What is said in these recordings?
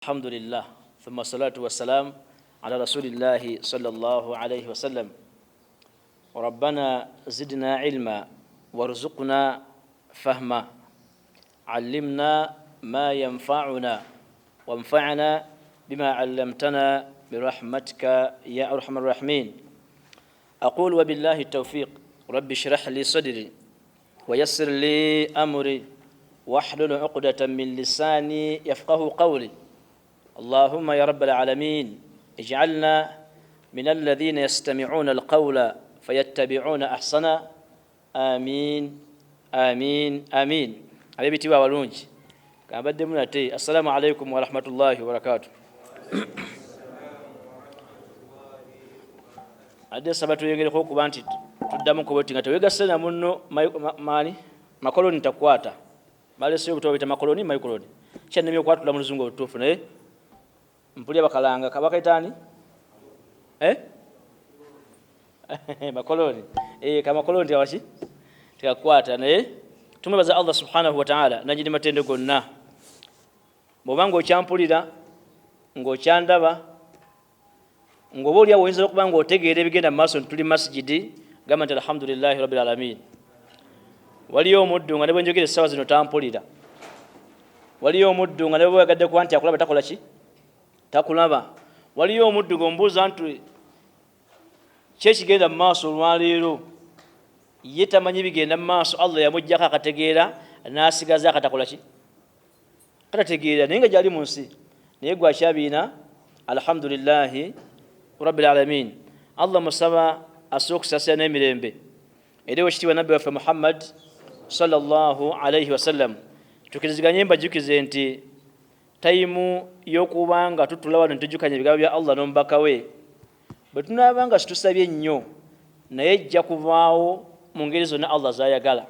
الحمد لله ثم الصلاة والسلام على رسول الله صلى الله عليه وسلم. ربنا زدنا علما وارزقنا فهما علمنا ما ينفعنا وانفعنا بما علمتنا برحمتك يا أرحم الراحمين. أقول وبالله التوفيق رب اشرح لي صدري ويسر لي أمري واحلل عقدة من لساني يفقه قولي. اللهم يا رب العالمين اجعلنا من الذين يستمعون القول فيتبعون أحسنا. آمين آمين آمين. حبيبتي وأولونجي كابد مناتي السلام عليكم ورحمة الله وبركاته. Ade sabatu yengere ko kubanti tuddamu ko botinga tewega sena munno mani makoloni takwata bale sio butobita makoloni mayikoloni cyane myo kwatula muluzungu otufu ne mpulya bakalanga kabaka itani makoloni kama koloni yawachi tikakwata ne tumebaza Allah subhanahu wa ta'ala najidi matendo gonna bobango champulira ngo chandaba ngo bolya woyinza okubanga otegeera ebigenda maaso tuli masjidi gamba nti alhamdulillahi rabbil alamin. Waliyo omuddu nga ne bwe njogera essaawa zino tampulira. Waliyo omuddu nga ne bwe wagadde kuba nti akulaba takola ki? Takulaba. Waliyo omuddu ng'ombuuza nti kyekigenda mu maaso olwaleero ye tamanyi bigenda mu maaso, Allah yamuggyako akategeera n'asigaza akatakola ki? Katategeera naye nga gyali mu nsi naye gwakyabiina alhamdulillahi rabbil alamin. Allah musaba asookusasira n'emirembe eri wekitiibwa nabbi waffe Muhammad sallallahu alayhi wasallam. Tukiriziganye mbajjukize nti tayimu y'okubanga tutula wano ntujjukanye ebigambo bya Allah n'omubaka we bwe tunaabanga situsabye ennyo naye ejja kuvaawo mu ngeri zonna Allah z'ayagala,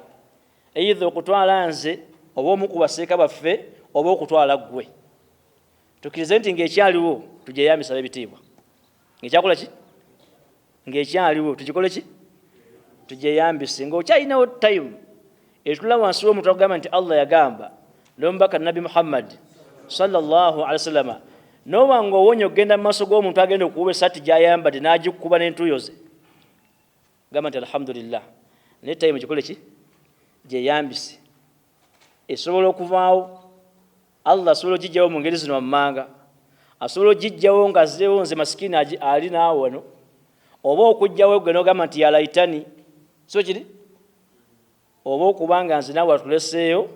eitha okutwala nze oba omu ku baseeka baffe oba okutwala ggwe. Tukirize nti ng'ekyaliwo tujeyambisa ebitiibwa. Ng'ekyakola ki? Ng'ekyaliwo tugikole ki? Tujeyambise. Ng'okyalinawo time etula wansi w'omuntu agamba nti Allah yagamba n'omubaka Nabi Muhammad sallallahu alaihi wasallam, n'oba ng'owonya okugenda mu maaso g'omuntu agenda okukuba esaati gy'ayambadde n'agikuba n'entuuyo ze, gamba nti alhamdulillah. Naye time gikole ki? Gyeyambise. Esobola okuvaawo. Allah asobola ogijjawo mu ngeri zino wammanga. Asobola ogijjawo nga zeewo nze masikini ali naawe wano, oba okujjawo gwe n'ogamba nti yalaitani so kiri, oba okubanga nze naawe atuleseeyo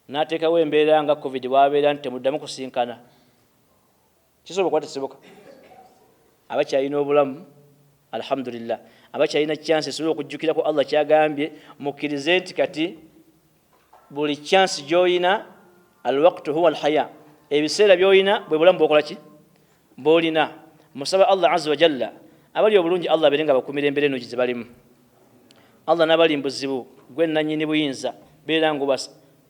n'ateekawo embeera nga covid bwabeera nti temuddamu kusinkana. Kisobola okuba tekisoboka? Abakyalina obulamu alhamdulillah, abakyalina chance esobola okujjukirako Allah kyagambye, mukkirize nti kati buli chance gy'oyina alwaqtu huwa alhaya, ebiseera by'oyina bwe bulamu bw'okola ki? Bw'olina. Musaba Allah azza wa jalla abali obulungi Allah abeere nga bakumira embeera eno gye balimu. Allah n'abali mu buzibu gwe nannyini buyinza beera nga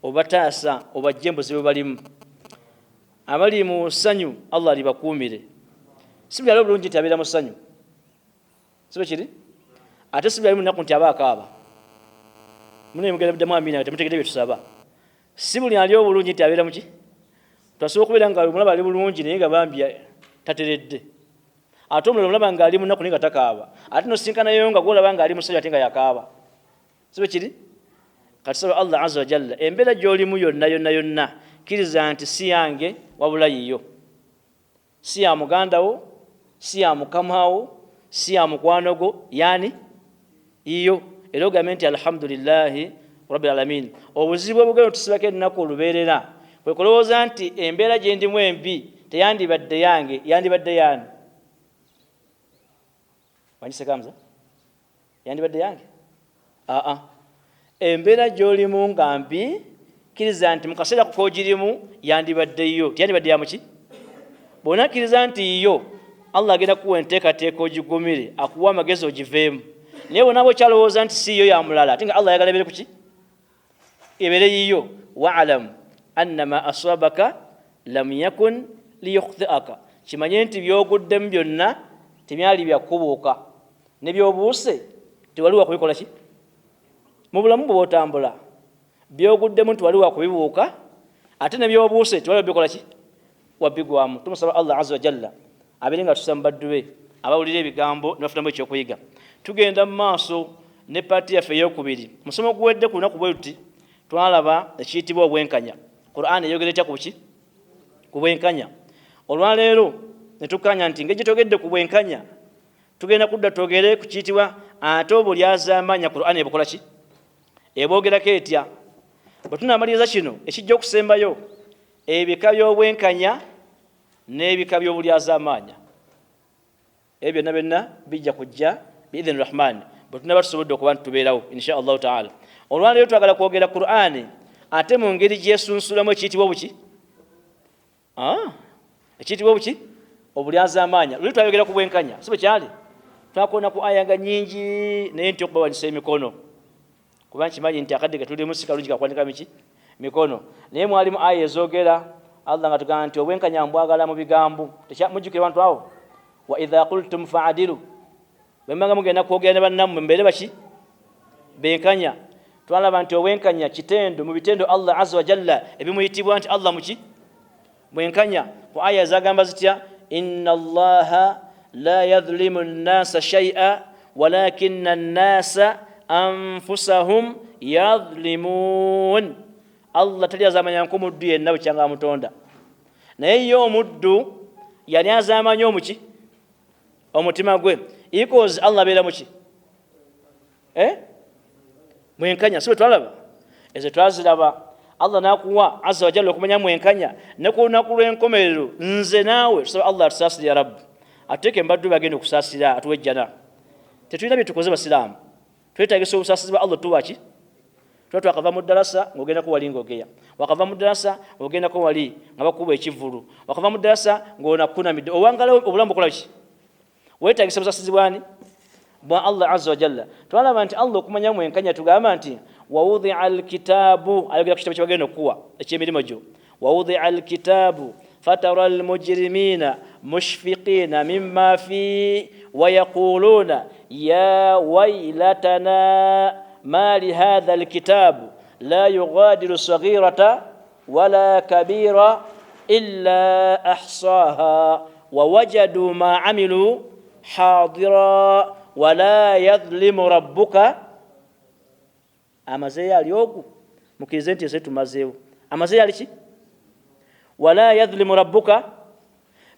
obataasa obajje mu buzibu balimu. Abali mu ssanyu Allah alibakuumire. Si buli ali obulungi nti abeera mu ssanyu, si bwe kiri? Ate si buli ali mu nnaku nti aba akaaba. Mune mugenda muddemu amiina temutegedde bye tusaba. Si buli ali obulungi nti abeera mu ki? Twasobola okubeera nga omulaba ali bulungi naye nga bambi tateredde. Ate omulala omulaba nga ali mu nnaku naye nga takaaba. Ate nosinkanayo nga gwolaba nga ali mu ssanyu ate nga yakaaba. Si bwe kiri? Kati saba Allah azza wa jalla embeera gy'olimu yonna yonna yonna kkiriza nti si yange wabula yiyo. Si ya muganda wo, si ya mukama wo, si ya mukwano gwo, yani yiyo. Era ogambe nti alhamdulillahi rabbil alamin. Obuzibu obugenda tusibako ennaku olubeerera kwe kulowooza nti embeera gye ndimu embi teyandibadde yange, yandibadde yani. Wanyisekamza? Yandibadde yange? Embeera gy'olimu nga mbi kkiriza nti mu kaseera koogirimu yandibadde yo, tiyandibadde ya muki? Bw'ona kkiriza nti yo Allah agenda kuwa enteekateeka ogigumire, akuwa amagezi ogiveemu. Naye bw'ona bw'okyalowooza nti si yo ya mulala ate nga Allah ayagala ebeere ku ki? Ebeere yiyo. Wa'alamu annama asabaka lam yakun liyukhti'aka, kimanye nti byoguddemu byonna temyali byakubuuka, ne byobuuse tewali wa kubikola ki? Mu bulamu bwe bw'otambula byoguddemu nti wali wa kubibuuka ate ne byobuuse tewali bikola ki? wabigwamu. Tumusaba Allah azza wa jalla abirenga tusambadduwe abawulira ebigambo nebafunamu ekyokuyiga. Tugenda mu maaso ne paati yaffe eyokubiri. Musomo guwedde ku lunaku bwe tuti twalaba ekiyitibwa obwenkanya. Qur'an eyogera etya ku ki? Ku bwenkanya. Olwaleero ne tukkanya nti ngeri gye twogedde ku bwenkanya tugenda kudda twogere ku kiyitibwa ate obulyazaamanya. Qur'an ebukola ki? Eboogerako etya? Bwe tunaamaliriza kino ekijja okusembayo ebika by'obwenkanya n'ebika by'obulyazaamanya. Ebyo byonna byonna bijja kujja biidhini rahman bwe tunaba tusobodde okuba nitubeerawo insha allahu taala. Olwaleero twagala kwogera Qur'an ate mu ngeri gyesunsulamu ekiyitibwa obuki? Ekiyitibwa obuki? Obulyazaamanya. Luli twayogera ku bwenkanya si bwe kyali? Twakona ku aya nga nyingi naye nti okubawanisa emikono kuba nkimanyi nti akadde ketulimu si kalungi kakwanika mikono. Naye mwalimu aya ezoogera Allah nga tugamba nti obwenkanya mbwagala mu bigambo. Mujjukire abantu awo wa idha qultum fa'adilu, bwe mmanga mugenda kwogera ne bannammwe mbeere baki? Benkanya. Twalaba nti obwenkanya kitendo mu bitendo Allah azza wa jalla ebimuyitibwa nti Allah muki? Bwenkanya. Ku aya zagamba zitya? Inna Allaha la yadhlimu an-nasa shay'a walakinna an-nasa anfusahum yadhlimun. Allah talyazaamanya nk'omuddu yenna bukyanga amutonda, naye ye omuddu yali azaamanya omuki? Omutima gwe. Because Allah abeera muki? Mwenkanya. Si bwe twalaba ezo twaziraba. Allah n'akuwa azza wa jalla okumanya mwenkanya ne ku lunaku lw'enkomerero nze naawe tusaba Allah atusaasire ya rabbi ateeke embaddu bagenda okusaasira atuwejjana. Tetulina bye tukoze basiraamu, twetaagisa obusaasizi bwa Allah tuwaki? Tuba twakava mu ddarasa ng'ogendako wali ng'ogeya, wakava mu ddarasa ng'ogendako wali nga bakuba ekivvulu, wakava mu ddarasa ng'onakunamidde. Owangala obulamu bukola ki? Weetaagisa obusaasizi bwani? Bwa Allah azza wa jalla. Twalaba nti Allah okumanya mwenkanya tugamba nti wawudia alkitabu, ayogera ku kitabo kye bagenda okuwa eky'emirimu gyo. Wawudia alkitabu fatara almujrimina mushfiqina mimma fi wayaquluna ya waylatana ma lihadha alkitabu la yughadiru saghirata wala kabira illa ahsaha wawajadu ma amilu hadira wala yadhlimu rabbuka. Amazeeyo ali ogu mukirize nti ese tumazeewo. Amazeeyo ali ki? Wala yadhlimu rabbuka.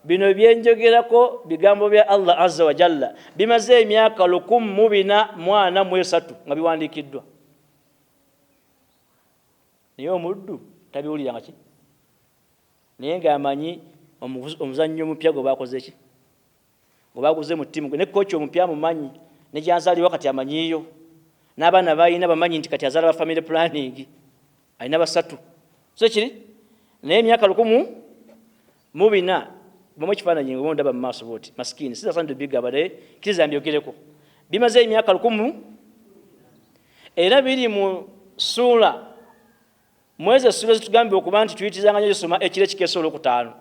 Bino byenjogerako bigambo bya Allah azza wa jalla bimaze emyaka 1443 nga biwandiikiddwa. Naye omuddu tabiwulira nga ki? Naye ng'amanyi omuzannyo omupya gwe bakoze ki? Gwe baguze mu ttiimu ne kooki omupya mumanyi ne gyanzaliwa kati amanyiyo. N'abaana balina bamanyi nti kati azaala ba family planning alina basatu. So kiri naye emyaka 14 bamu ekifaananyi nga ndaba mu maaso bwoti maskini sizasandu bigabale kiriza mbyogereko bimaze emyaka 10 era biri mu sura mwezi sura zitugambye okuba nti tuyitizanga nnyo soma ekire kikeso olwokutaano.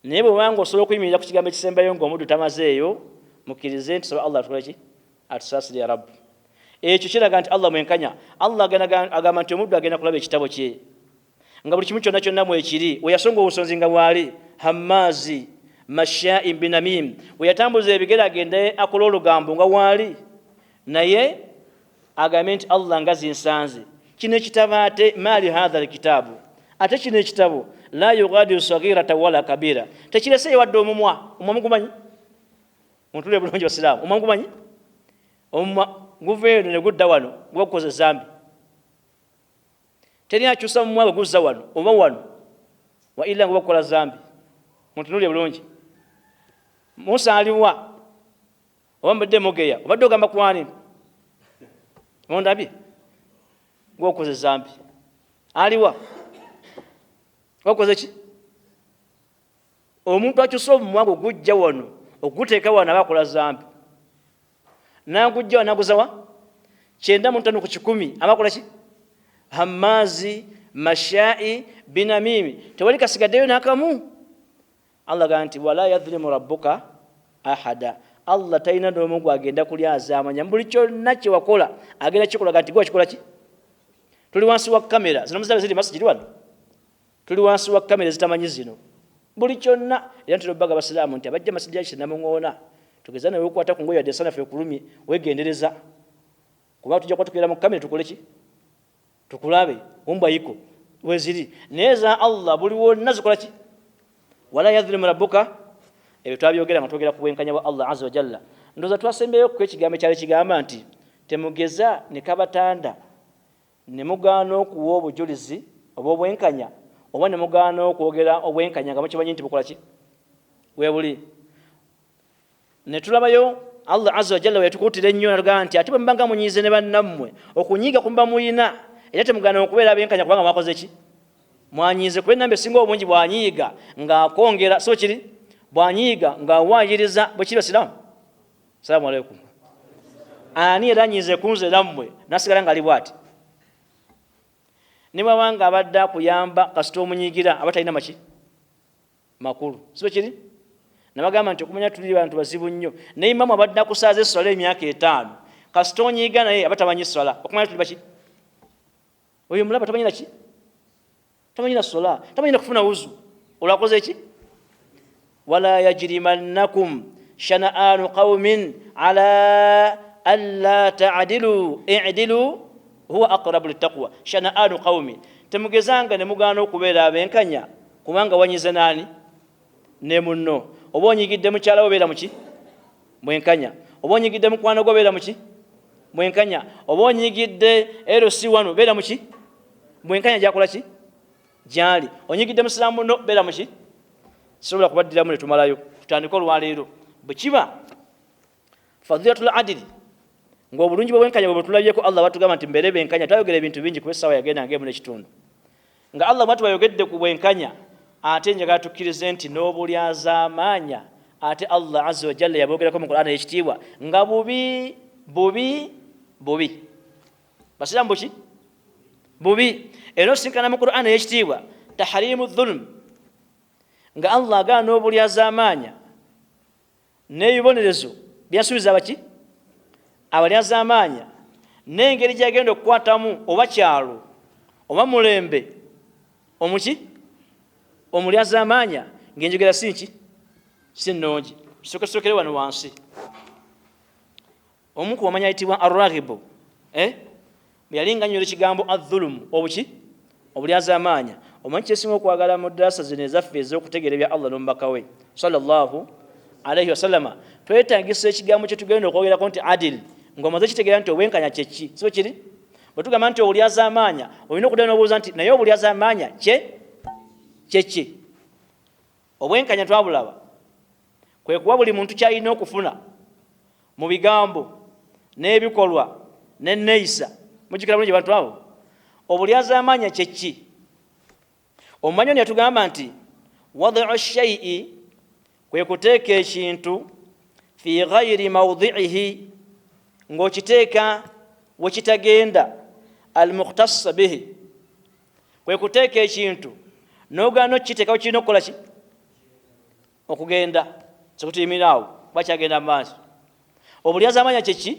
Naye bwe wanga osobola okuyimirira ku kigambo ekisembayo ng'omuddu tamazeeyo mukkirize nti soba Allah atukola ki? Atusaasire ya rabbi. Ekyo kiraga nti Allah mwenkanya. Allah agamba nti omuddu agenda kulaba ekitabo kye nga buli kimu kyonna kyonna mwekiri. We yasonga obusonzi nga bwali Hammazi Mashai binamim, we yatambuza ebigere agende akola olugambo nga wali naye agambe nti Allah nga zinsanze. Kino ekitabo ate mali hadha alkitabu, ate kino ekitabo la yughadiru saghirata wala kabira, tekirese yawadde omumwa. Omumwa gumanyi? Muntule bulungi basiraamu, omumwa gumanyi? Omumwa guveeno ne gudda wano gwakukoze zambi. Teri akyusa mumwa gwe guzza wano oba wano wa illa nga bakola zambi. Mutunulye bulungi. Musa aliwa oba mbadde mugeya obadde ogamba kwani mondabye gwokoze zambi aliwa gwokoze ki? Omuntu akyusa omumwa gwe gujja wano oguteeka wano abakola zambi nagujja wanaguzawa 9 ku 10 abakola ki? Hammazi Mashai binamimi, tewali kasigaddeyo nakamu. Allah ganti wala yadhlimu rabbuka ahada. Allah talina n'omu gwagenda kulyazaamanya buli kyonna kye wakola agenda kikola ganti gwe kikola ki? Tuli wansi wa kamera zino muzabe ziri masjidi wano, tuli wansi wa kamera zitamanyi zino buli kyonna era ntulobbaga abasiraamu nti abajja masjidi kinamuŋoona tugeza nawe okwata ku ngoye yadde sanafu ekulumi wegendereza kuba tujja kuba tukeera mu kamera tukole ki tukulabe umbayiko weziri neza Allah buli wonna zikola ki wala yadhlimu rabbuka ebyo twabyogera nga twogera ku bwenkanya bwa Allah azza wa jalla ndoza twasembeyo ku ekigambo kyali kigamba nti temugeza ne kabatanda ne mugaana okuwa obujulizi obw'obwenkanya oba ne mugaana okwogera obwenkanya nga mukimanyi nti bukola ki webuli ne tulabayo Allah azza wa jalla wetukutira ennyo natugamba nti ate bwe mubanga munyiize ne bannammwe okunyiiga kumba muyina era temugaana okubeera abenkanya kubanga mwakoze ki mwanyiize kuba ennamba esinga obungi bwanyiiga ng'akongera so kiri bwanyiiga ng'awaayiriza bwe kiri basiraamu salaamu alaikum ani era anyiize kunze nammwe nasigala ng'ali bw'ati ne bwabanga abadde akuyamba kasita omunyiigira aba talina maki makulu si bwe kiri nabagamba nti okumanya tuli bantu bazibu nnyo naye imamu abadde akusaaza esswala emyaka 5 kasita onyiiga naye aba tamanyi esswala okumanya tuli baki oyo mulaba tamanyi naki tamanyi na sola tamanyi na kufuna wuzu olwakoze ki wala yajrimannakum shana'anu qaumin ala alla ta'dilu i'dilu huwa aqrabu littaqwa shana'anu qaumi temugezanga ne mugaana okubeera abenkanya kubanga wanyize nani ne munno oba onyigidde mukyala obeera muki mwenkanya oba onyigidde mukwano gwo obeera muki mwenkanya oba onyigidde LC1 obeera muki mwenkanya gyakola ki gyali onyigidde musiraamu no beera muki sisobola kubaddiramu ne tumalayo tutandika olwaleero bwe kiba fadilatul adili ng'obulungi bw'obwenkanya bwe tulabyeko Allah batugamba nti mbeere benkanya twayogera ebintu bingi kuba essaawa yagenda ng'emu n'ekitundu nga Allah bwatu bayogedde ku bwenkanya ate njagala tukkirize nti n'obulyazaamaanya ate Allah azza wa jalla yaboogerako mu Qur'ani ekitiibwa nga bubi basiraamu buki bubi era osinkana mu Qur'ani ekitiibwa tahrimu dhulm nga Allah agaana n'obulyazaamaanya n'ebibonerezo byasuubiza baki abalyazaamaanya n'engeri gyagenda okukwatamu oba kyalo oba mulembe omuki omulyazaamaanya ng'enjogera si nki si nnungi kisokesokere wano wansi omu ku bamanya ayitibwa Ar-Raghibu yalinga nnyo ekigambo adh-dhulum obuki obulyazaamaanya omanyi kyesinga okwagala mu ddaasa zino ezaffe ez'okutegeera ebya Allah n'omubaka we sallallahu alaihi wasallama twetagisa ekigambo kye tugenda okwogerako nti adil ng'omaze kitegeera nti obwenkanya kyeki so kiri bwe tugamba nti obulyazaamaanya olina okuddayo n'obuuza nti naye obulyazaamaanya kyeki obwenkanya twabulaba kwe kuba buli muntu kyalina okufuna mu bigambo n'ebikolwa n'enneeyisa mujjukira bulungi bantu abo obulyazaamaanya kyeki omumanyi ono yatugamba nti wadi'u shay'i kwe kuteeka ekintu fi ghayri mawdi'ihi ng'okiteeka we kitagenda al-mukhtassa bihi kwe kuteeka ekintu n'ogaana okukiteeka we kirina okukola ki okugenda sekutiyimiraawo kuba kyagenda mu maaso obulyazaamaanya kyeki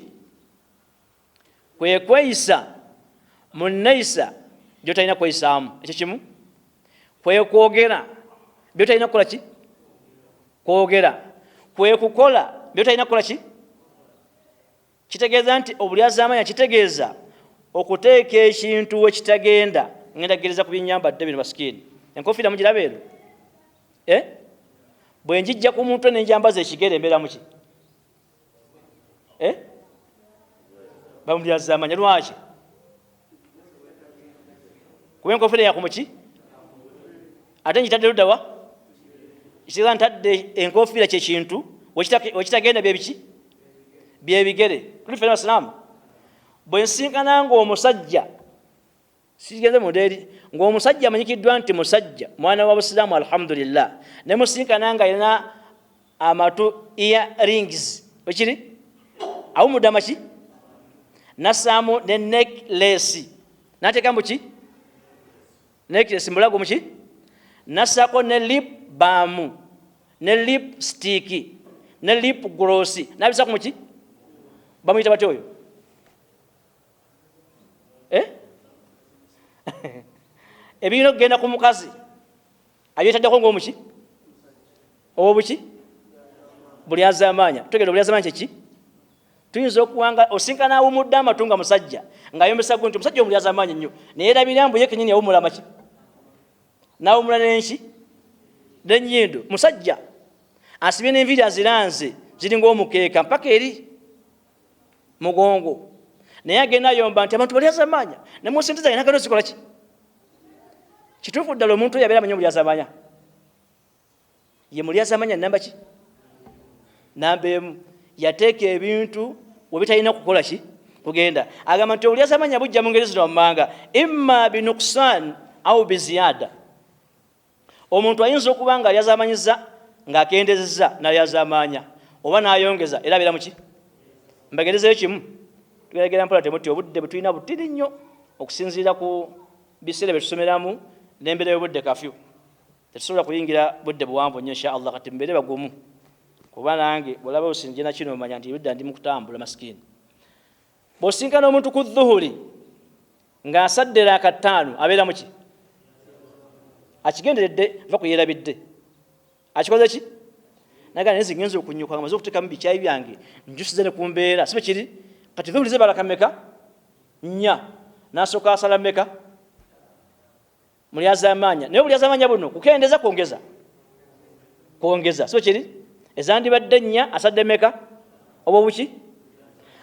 kwe kweyisa mu nneeyisa gy'otalina kweyisaamu ekyo kimu kwe kwogera by'otalina kukola ki kwogera kwe kukola by'otalina kukola ki kitegeeza nti obulyazaamaanya kitegeeza okuteeka ekintu we kitagenda ngendagereza ku byenyambadde bino basikiini enkofiira mugiraba ero bwe njijja ku mutwe nenjambaza ekigere embeera muki bamulyazaamaanya lwaki kuba enkofiira yakumuki ate njitadde luddawa kitegeeza ntadde enkofiira kyekintu wekitagenda byebiki byebigere tuli fena basiraamu bwe nsinkana ng'omusajja sigenze muderi ng'omusajja amanyikiddwa nti musajja mwana wa busiraamu alhamdulillah ne musinkana nga alina amatu earrings wekiri awumudde amaki nassaamu ne necklace nateeka muki necklace mulago muki nassaako ne lip balm ne lipstick ne lip gloss nabisaako muki bamuyita batya oyo ebirina okugenda ku mukazi abyetaddeko ng'omuki obuki bulyazamanya tegera bulyazamanya ki tuyinza okuwanga osinkana awumudde amatunga musajja ngayombesa gunti musajja omulyazamanya nnyo naye labira mbu ye kenyini yawumula maki nawumula n'enki n'ennyindo musajja asibye n'enviiri aziranze ziringa omukeeka mpaka eri mugongo naye agenda ayomba nti abantu balyazamanya nemusintiza yena gano zikola ki kituufu ddala omuntu oyo abeera amanyi omulyazamanya ye mulyazamanya namba ki namba emu yateeka ebintu webitalina kukola ki kugenda agamba nti obulyazamanya bujja mu ngeri zino wammanga imma binuksan au biziyada omuntu ayinza okuba nga alyazamanyiza ng'akendezeza nalyazamanya oba n'ayongeza era abeera muki mbagerezeyo kimu tugeragera mpola temuti obudde bwe tulina butini nnyo okusinziira ku biseera bye tusomeramu n'embeera y'obudde kafyu tetusobola kuyingira budde buwanvu nnyo insha allah kati mbeere bagumu kuba nange bwolaba osinje nakino omanya nti budde ndi mu kutambula masikini bw'osinkana omuntu ku dhuhuri ng'asaddera akataano abeera muki akigenderedde va kuyerabidde akikoze ki naga nezi ngenza okunyuka ngamaze okuteekamu bikyayi byange njusize ne ku mbeera sibe kiri kati dhuhuri ze baraka mmeka nnya n'asooka asala mmeka mulyazamanya naye obulyazamanya buno kukendeza kwongeza sibe kiri ezandibadde nnya asadde mmeka oba obuki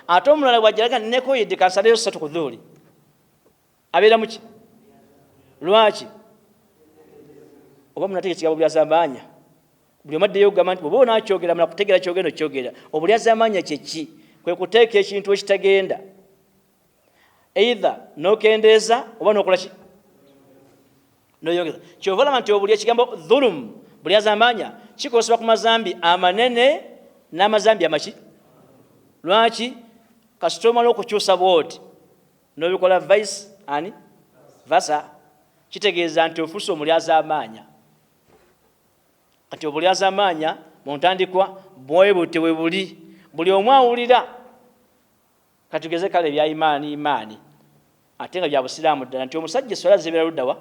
ate omulala bwajjalaga nekoyedde kansaleyo 3 ku dhuhuri abeera muki lwaki oba munateeka ekigambo bulyazamanya buli omaddeyo okugamba nti bwoba onaakyogera mula kutegeera kyogenda okyogera obulyazamanya kyeki kwe kuteeka ekintu ekitagenda either n'okendeeza oba n'okola ki n'oyongeza kyova olaba nti obuli ekigambo dhulum bulyazamanya kikozesebwa ku mazambi amanene n'amazambi amaki lwaki kasita omala okukyusa bwoti n'obikola vice ani vasa kitegeeza nti ofuuse omulyazamanya kati obulyazamanya mu ntandikwa bwebuti we buli omu awulira katugeze kale bya imaani ate nga bya busiraamu ddala nti omusajja eswala zibeera luddawa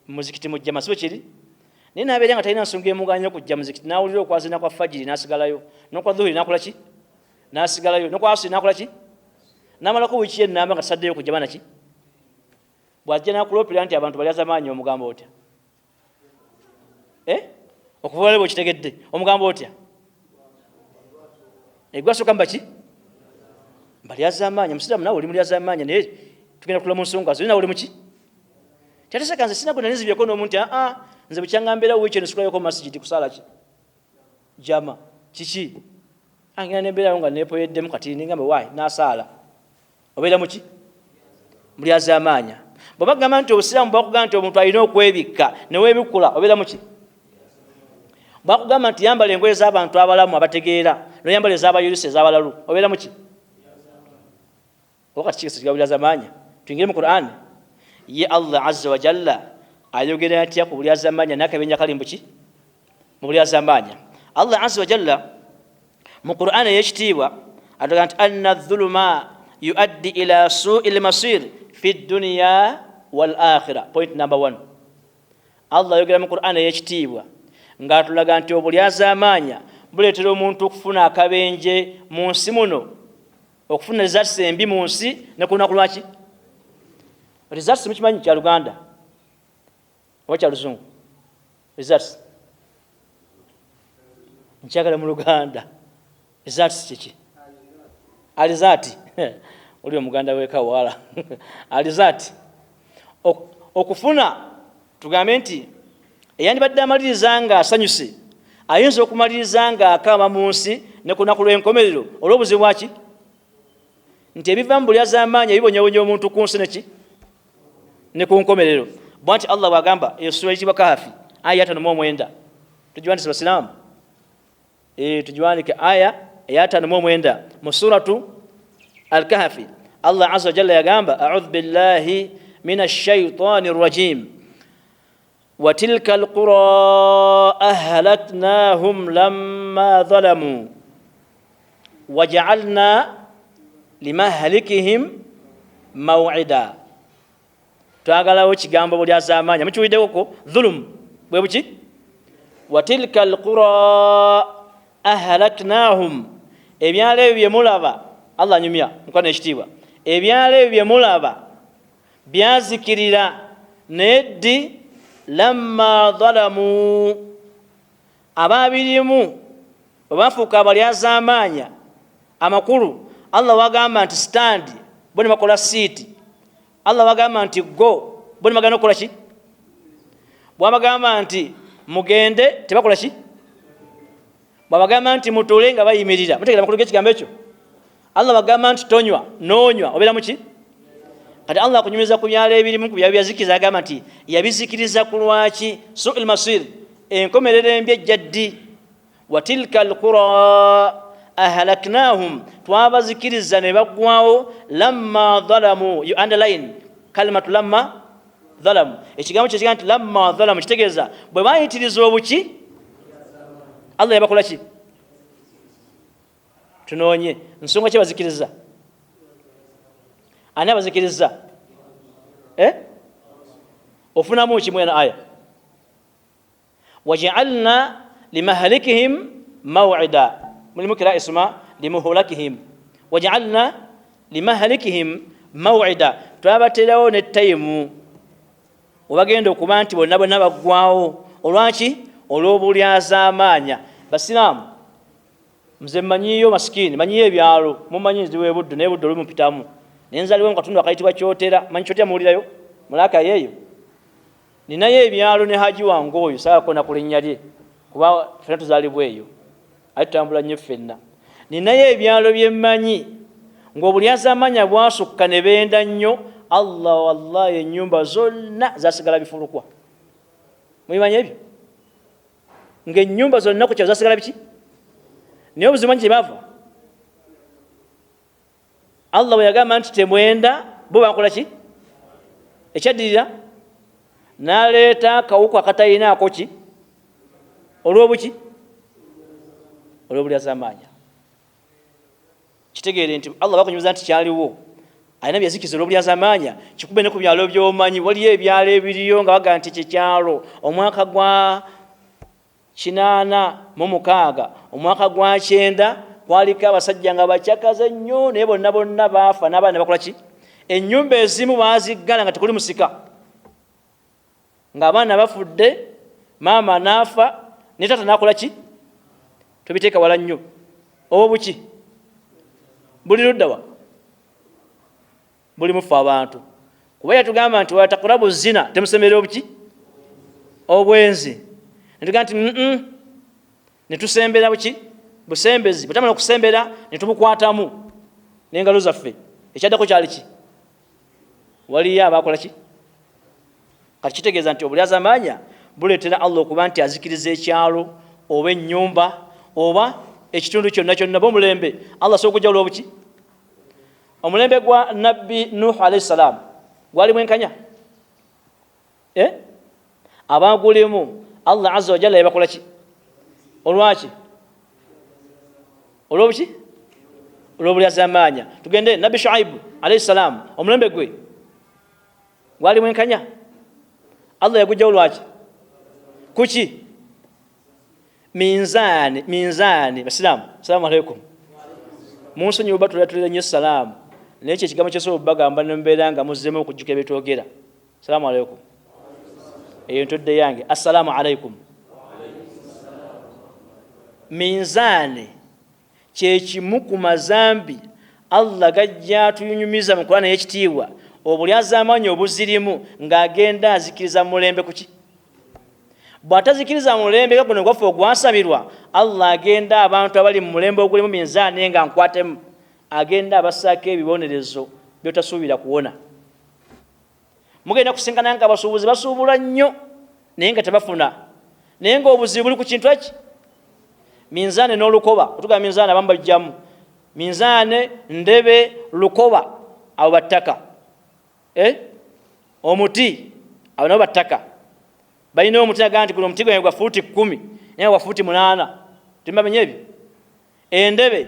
muzikiti mujja masibe kiri naye nabeera nga talina nsonga emuganya okujja muzikiti n'awulira okwazina kwa fajiri n'asigalayo n'okwa dhuhuri n'akola ki n'asigalayo n'okwa asiri n'akola ki n'amalako wiiki ennamba nga tasaddeyo kujja bana ki bw'ajja n'akuloopera nti abantu balyazamanya omugambo otya okuva lwe bwekitegedde omugambo otya egwasooka mbaki balyazamanya musiraamu nawe oli mulyazamanya naye tugenda kutula mu nsonga zo nawe oli muki kyateseka nze sinagona nizibyeko n'omuntu nze bukyangambeera wiiki nesuklayoko masijidi kusaala ki jama kiki angina nembeerayo nga nepoyeddemu kati ningambe waayi nasaala obeera muki mulyazamanya bwe bagamba nti obusiraamu bwakugamba nti omuntu alina okwebikka neweebikula obeera muki bwakugamba nti yambala engoye z'abantu abalamu abategeera noyambala ez'abayuliso ez'abalalu obeera muki wakati kigesa kiga bulyazamanya tuyingire mu Qur'an ye Allah azza wa jalla ayogera atya ku bulyazamanya n'akabenja kali mbuki mu bulyazamanya Allah azza wa jalla mu Qur'an ey'ekitiibwa atoga nti anna dhuluma yuaddi ila su'il masir fi dunya wal akhirah. Point number 1, Allah ayogera mu Qur'an ey'ekitiibwa ng'atulaga nti obulyazamanya buleetera omuntu okufuna akabenje mu nsi muno, okufuna results embi mu nsi ne ku lunaku lwaki results mukimanyi kya Luganda oba kya Luzungu results nkyagala mu Luganda results kiki alizati oli omuganda weka wala alizati okufuna tugambe nti eyandibadde amaliriza nga asanyuse ayinza okumaliriza nga akama mu nsi ne ku lunaku lw'enkomerero olw'obuzibu bwaki nti ebiva mu bulyazamanya bibonyabonya omuntu ku nsi neki ne ku nkomerero bwanti Allah bwagamba esura y'ekibwa Kahafi aya 5:9 tujiwandise basiraamu tujiwandike aya ya 5:9 mu suratu al-Kahfi. Allah azza wa jalla yagamba a'udhu billahi minash shaitani rrajim وتلك القرى أهلكناهم لما ظلموا وجعلنا لمهلكهم موعدا. twagalawo kigambo bulyazamanya mukiwuliddeko ko dhulum bwe buki watilka alqura ahlaknahum ebyalo ebyo bye mulaba Allah nyumya mukwana ekitiibwa ebyalo ebyo bye mulaba byazikirira neddi lamma dhalamu ababirimu bafuuka abalyazaamaanya amakulu Allah wagamba nti stand bone bakola siiti Allah wagamba nti go bone bagana okukola ki bwabagamba nti mugende tebakola ki bwabagamba nti mutule nga bayimirira mutegeera amakulu g'ekigambo ekyo Allah wagamba nti tonywa nonywa obeera muki kati Allah akunyumiza ku byalo ebirimu ku byazikiriza agamba nti yabizikiriza ku lwaki su'il masir enkomerero embi ejjaddi watilka alqura ahlaknahum twabazikiriza ne baggwawo lamma dhalamu you underline kalimatu lamma dhalamu ekigambo kyekiga nti lamma dhalamu kitegeeza bwe bayitiriza obuki Allah yabakola ki tunoonye nsonga kye bazikiriza ani abazikiriza ofunamu ki mwena aya waj'alna limahlikihim maw'ida mulimu kira isma limuhlakihim waj'alna limahlikihim maw'ida twabaterawo ne time obagenda okuba nti bonna bonna baggwawo olwaki olw'obulyazaamaanya basiraamu nze mmanyiyo masikini manyiyo ebyalo mumanyi nziwe buddu naye buddu olumupitamu nenzaliwo mu katundu akayitibwa kyotera manyi kyotera muwulirayo mulaka yeeyo ninayo ebyalo ne haji wange oyo saako nakulinnya lye kuba ffenna tuzaalibwa eyo ate tutambula nnyo ffenna ninayo ebyalo bye mmanyi ng'obulyazaamaanya bwasukka ne benda nnyo Allah wallahi ennyumba zonna zasigala bifulukwa mubimanyi ebyo ng'ennyumba zonna ku kyalo zasigala biki naye obuzimanyi gye bava Allah bwe yagamba nti temwenda bo bakola ki ekyaddirira n'aleeta akawuka akatayinaako ki olw'obuki olw'obulyazaamaanya kitegeere nti Allah bakunyumiza nti kyaliwo alina byazikiriza olw'obulyazaamaanya kikube ne ku byalo by'omanyi waliyo ebyalo ebiriyo nga baga nti kyekyalo omwaka gwa 86 omwaka gwa 9 kwaliko abasajja nga bakyakaze nnyo naye bonna bonna baafa n'abaana ne bakola ki ennyumba ezimu baaziggala nga tekuli musika ng'abaana bafudde maama naafa ne taata n'akola ki tubiteeka wala nnyo obuki buli luddawa buli mufu abantu kuba yatugamba nti watakurabu zina temusemberera obuki obwenzi netugamba nti netusembera buki busembezi butamala okusembera netubukwatamu n'engalo zaffe ekyaddako kyali ki waliyo abakola ki kati kitegeeza nti obulyazaamaanya buleetera Allah okuba nti azikiriza ekyalo oba ennyumba oba ekitundu kyonna kyonna bomulembe Allah sobola okujjawula obuki omulembe gwa nabbi Nuh alayhi salam gwali mwenkanya abagulimu Allah azza wa jalla yabakola ki olwaki olw'obuki olw'obulyazaamaanya tugende nabbi Shuaib alayhi salam omulembe gwe gwali mwenkanya Allah yagujjawo lwaki kuki minzaani basiraamu salaamu alaykum munsonyi oba tulatulira nnyo salaamu naye ekyo ekigambo kyosobola bagamba nembeera nga muzzemu okujjuka ebyetwogera salaamu alaykum eyo ntodde yange assalaamu alaykum minzaani kyekimu ku mazambi Allah gajja tunyumiza mu Qur'ani y'ekitiibwa obulyazaamaanya obuzirimu ng'agenda azikiriza mulembe kuki bw'atazikiriza mulembe guno gwaffe ogwasabirwa Allah agenda abantu abali mu mulembe ogulimu minzaani nga nkwatemu agenda abassaako ebibonerezo byotasuubira kuwona mugenda kusinkana nga abasuubuzi basuubula nnyo naye nga tebafuna naye ng'obuzibu buli ku kintu eki minzaani n'olukoba otugamba minzaani abamu bajjamu minzaani ndebe lukoba abo battaka omuti abo nabo battaka balina omuti agaa nti guno omuti gwange gwa fuuti 10 naye gwa fuuti 8 timabenya ebyo endebe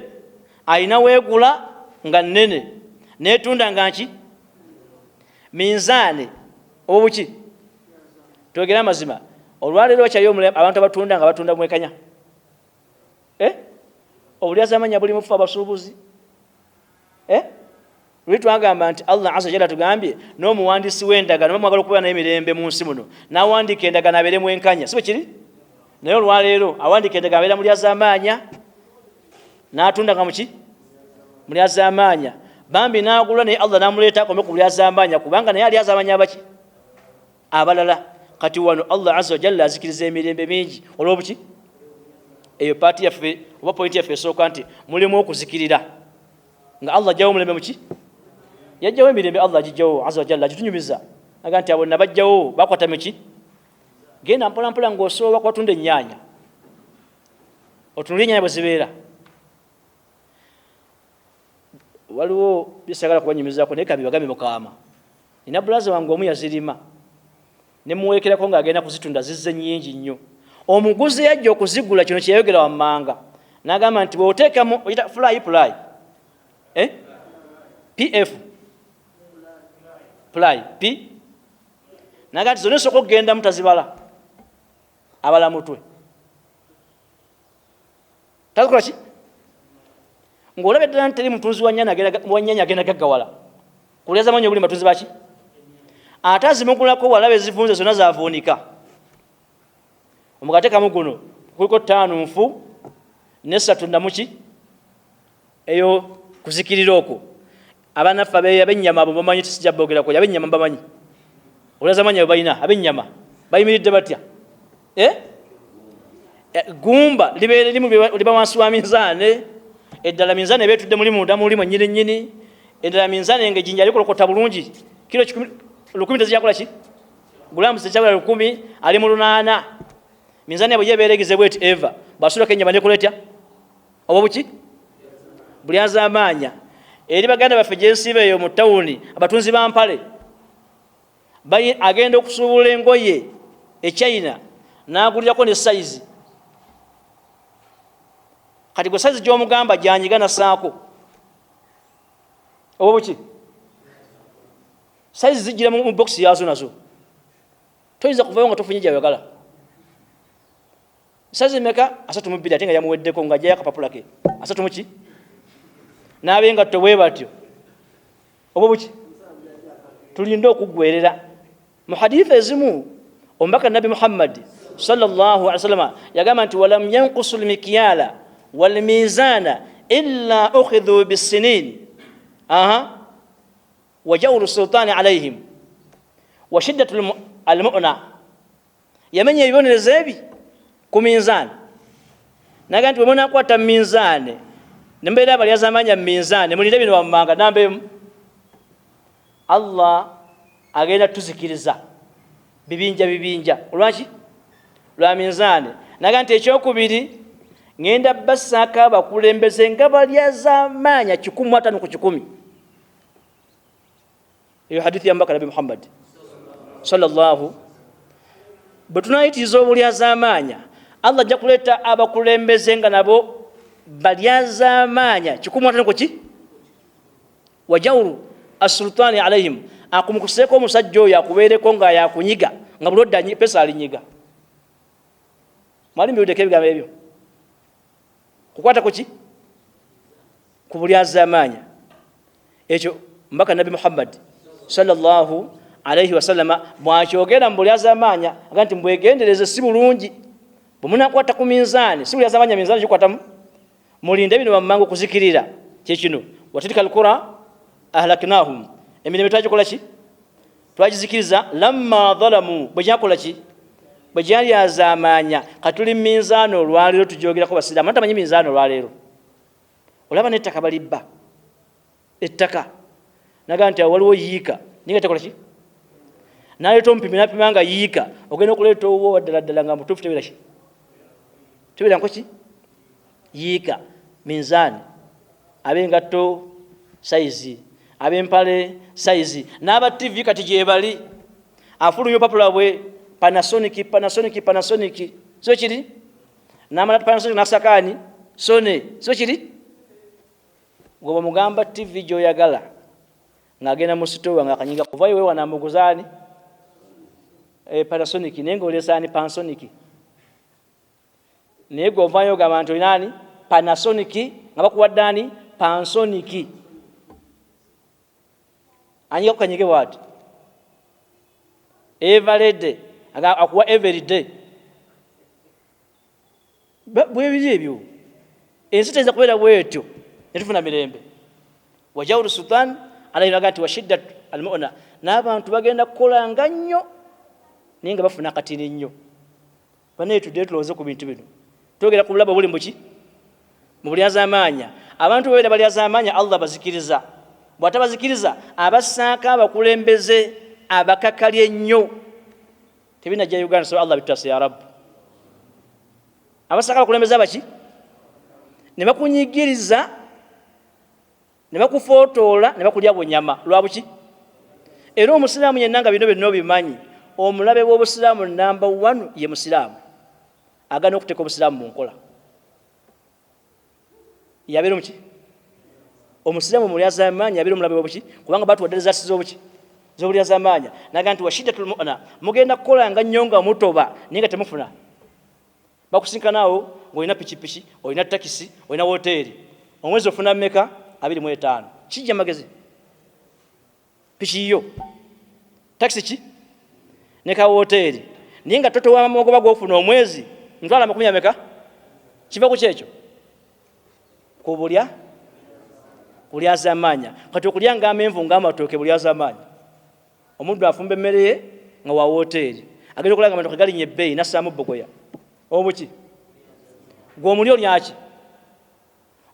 alina weegula nga nnene neetunda nga nki minzaani obuki twogera amazima olwaleero bakyayo omulembe abantu abatunda nga batunda mwekanya obulyazamanya buli mufu abasuubuzi luli twagamba nti Allah azza jalla tugambye n'omuwandiisi w'endagaano bamwagala okubeera n'emirembe mu nsi muno n'awandiika endagaano abeere mwenkanya si bwe kiri naye olwaleero awandiika endagaano abeera mulyazamanya n'atunda nga muki mulyazamanya bambi n'agula naye Allah n'amuleeta akome ku bulyazamanya kubanga naye alyazamanya abaki abalala kati wano Allah azza jalla azikiriza emirembe mingi olw'obuki eyo paati yaffe oba pointi yaffe esooka nti mulimu okuzikirira nga Allah ajjawo mulembe muki yajjawo emirembe Allah agijjawo azza jalla agitunyumiza aga nti abo nabajjawo bakwata muki genda mpolampola ng'osobola kwatunda ennyaanya otunula ennyaanya bwe zibeera waliwo bisagala kubanyumizaako naye kabibagambe mukaama nina bulaza wange omu yazirima ne muwerekerako ng'agenda kuzitunda zizze nnyingi nnyo omuguzi yajja okuzigula kino kyeyayogera wammanga n'agamba nti bw'oteekamu oyita fly pf fly p n'agamba nti zonna esooka okugenda mutazibala abala mutwe tazikola ki ng'olaba eddala nti teri mutunzi wa nnyanya agenda gaggawala kulyazamanya obuli batunzi baki ate azimugulako walaba ezivunze zonna zavuunika omugate kamu guno kuliko 5 nfu ne3 namuki eyo kuzikirira okwo abanaffe ab'ennyama abo bamanyi tisijja boogerako ab'ennyama bamanyi olyazamanya bwe balina ab'ennyama bayimiridde batya gumba libeere limu liba wansi wa minzaane eddala minzaane beetudde muli munda muli mwennyini nnyini eddala minzaane ng'ejjinja likolokota bulungi kilo 10 tezijakola ki gulamu tezijakola 10 ali mu 8 minzaane bwe yebeeregize bweti eva basulako ennyama nekoletya oba buki bulyazamanya eri baganda baffe gyensiba eyo mu tawuni abatunzi bampale agenda okusuubula engoye eChina n'agulirako ne sayizi kati gwe sayizi gy'omugamba gyanyiga nasaako oba buki sayizi zijjira mu bokisi yazo nazo toyinza kuvayo nga tofunye gyayagala sayizi meka 32 ate nga yamuweddeko nga ajjayo akapapula ke 3 n'abengatto bwe batyo oba buki tulinde okuggwerera mu hadithi ezimu omubaka nabi Muhammad sallallahu alaihi wasallam yagamba nti walam yanqusu almikyala walmizana illa ukhidhu bisinin wa jawru sultani alaihim wa shiddatu almu'na yamenya ebibonerezo ebi ku minzaani naga nti bwe munakwata minzaani nembeera abalyazamanya minzaani mulinde bino wammanga nambeemu Allah agenda tuzikiriza bibinja olwaki lwa minzaani naga nti ekyokubiri ngenda bassaako abakulembeze nga balyazamanya 15 ku 10 eyo hadithi ya mbaka nabi Muhammad sallallahu bwe tunayitiriza obulyazamanya Allah ajja kuleeta abakulembeze nga nabo balyazamanya 15 ku ki wajawru asultani alaihim akumukuseeko omusajja oyo akubeereko nga yakunyiga nga bulodda pesa alinyiga mwali mbiwuddeko ebigambo ebyo kukwata kuki ku bulyazamanya ekyo mbaka nabi Muhammad sallallahu alaihi wasallama bwakyogera mu bulyazamanya aga nti mbwegendereze si bulungi bwe munakwata ku minzaani si bulyazamanya minzaani kikwatamu mulinde bino bammangu kuzikirira kyekino watilika alqura ahlaknahum emirembe twagikola ki twagizikiriza lamma dhalamu bwe gyakola ki bwe gyalyazamanya katuli minzaani olwaleero tujogerako basiraamu ntamanyi minzaani olwaleero olaba n'ettaka balibba ettaka naga nti waliwo yiika ninga tekola ki naleeta omupimi napima nga yiika ogenda okuleeta owo waddala nga mutuufu tebeera ki tebeera nkoki yiika minzaani ab'engatto sayizi ab'empale sayizi n'aba TV kati gyebali afulumya opapula bwe Panasonic so kiri n'amala Panasonic n'asakaani Sony so kiri gwe mugamba TV gy'oyagala ng'agenda mu sitowa ng'akanyiga kuvayo weewa n'amuguzaani Panasonic nengo olesani Panasonic nego vanyo gabantu nani Panasonic ngabakuwaddani Panasonic anyo kanyige wati everyday akuwa everyday bwe bijebyo ensiteza kubera bweto netufuna mirembe wajawru sultan alayinagati wa shiddat almu'na n'abantu bagenda kukola nga nnyo ninga bafuna katini nnyo bane tudde tuloze ku bintu bino togera ku bulaba buli mbuki mu bulyaza amanya abantu bwe balyaza amanya Allah bazikiriza bwatabazikiriza abasaaka abakulembeze abakakalye nnyo tebina jya Uganda so Allah bitase ya Rabb abasaaka abakulembeze abaki ne bakunyigiriza ne bakufotola ne bakulya bonyama lwabuki era omusiraamu yennanga bino bino bimanyi omulabe w'obusiraamu number 1 ye musiraamu agana okuteka obusiraamu mu nkola yabero muki omusiraamu mulyaza amanya yabero omulabe w'obuki kubanga batu wadaliza sizo obuki zobulyaza amanya naganti wa shiddatul mu'na mugenda kukola nga nnyonga mutoba ninga temufuna bakusinkanaawo ng'olina pikipiki olina takisi olina hoteri omwezi ofuna mmeka 25 kijja magezi piki yo taxi ki neka hoteri ninga toto wa mogoba gofuna omwezi ntwala 10 meka kiva ku kyekyo kubulya kulyaza amanya kati okulyanga amenvu ng'amatoke bulyaza amanya omuntu afumba emmere nga wa hoteri agenda okulanga amatoke galinye ebbeeyi nassaamu bbogoya obuki gw'omulyo lyaki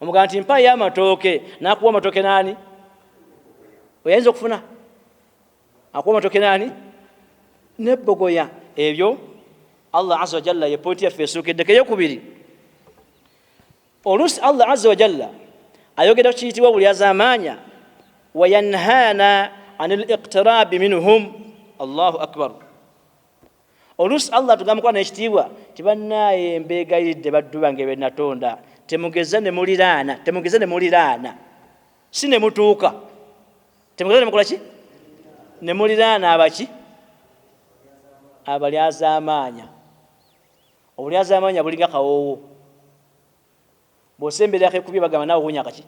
omugaa nti mpa y'amatooke n'akuwa amatoke nani oyinza okufuna akuwa amatoke nani nebbogoya ebyo Allah azza wa jalla ye pointi yaffe esookeddeko eyokubiri oluusi Allah azza wa jalla ayogera ku kiyitibwa bulyaza amanya wayanhana anil iqtirabi minhum Allahu akbar oluusi Allah tugamba kwa n'ekitiibwa tibannaye mbeegayiridde baddu bange be natonda temugeza ne muliraana si ne mutuuka temugeza ne mukola ki ne muliraana abaki abalyaza amanya obulyaza amanya bulinga kawoowo bw'osemberera akekubye bagamba naawe wunya akaki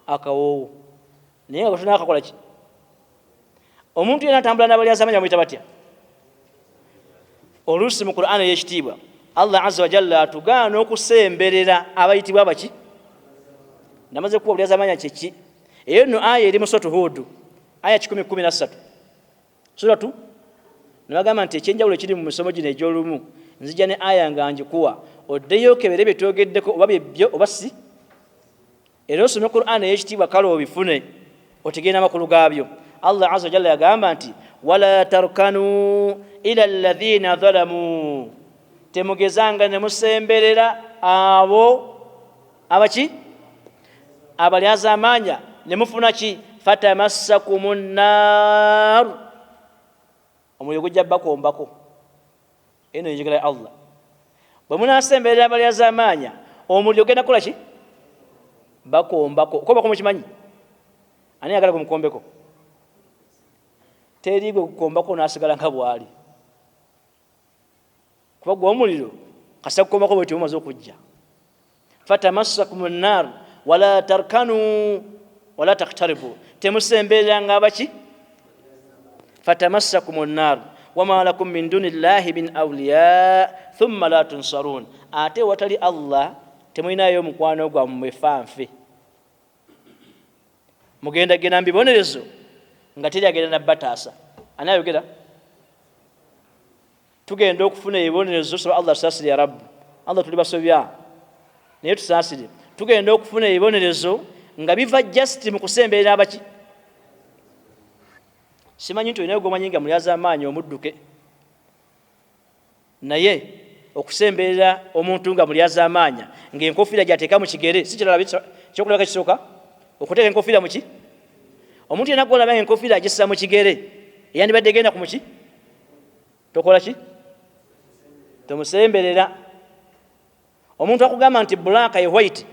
akawoowo naye nga bwetuna akakola ki omuntu yena atambula n'abalyaza amanya muyita batya oluusi mu Qur'an ey'ekitiibwa Allah azza wa jalla atugaana okusemberera abayitibwa baki namaze kuba bulyaza amanya kyeki eyo nno aya eri mu suratu Hud aya 10:13 suratu nabagamba nti ekyenjawulo ekiri mu misomo gino egy'olumu nzija ne aya nga njikuwa oddeyo okebere bye twogeddeko oba byebyo oba si era osome Qur'an ey'ekitiibwa kale obifune otegeera amakulu gaabyo Allah azza wa jalla yagamba nti wala tarkanu ila alladhina dhalamu temugezanga ne musemberera abo abaki abalyaza amanya ne mufuna ki fatamassakumun nar omuliro gujja bakombako eno njigala Allah bwe munasemberera abalyaza amanya omuliro genda kola ki bakombako koba ko mukimanyi ani agala kumukombeko terigo kukombako nasigala nga bwali kuba gwa omuliro kasa kukombako bwe tumaze okujja fatamassakumun nar wala tarkanu wala taqtaribu temusemberera nga abaki fatamassakumun nar wama lakum min dunillahi min awliya thumma la tunsarun ate watali Allah temulinayo mukwano gwammwe fanfe mugenda gena mbibonerezo nga teri agenda na bataasa anayogera tugenda okufuna ebibonerezo so Allah sasiri ya Rabbu Allah tuli basobya naye tusasire tugenda okufuna ebibonerezo nga biva just mu kusemberera abaki simanyi nti olinayo gomanyinga mulyaza amaanyi omudduke naye okusemberera omuntu nga mulyaza amaanya ng'enkofiira gy'ateeka mu kigere si kirala kyokulabaka kisooka okuteeka enkofiira muki omuntu yenna gwolaba enkofiira agissa mu kigere eyandibadde egenda ku muki tokola ki tomusemberera omuntu akugamba nti black ye white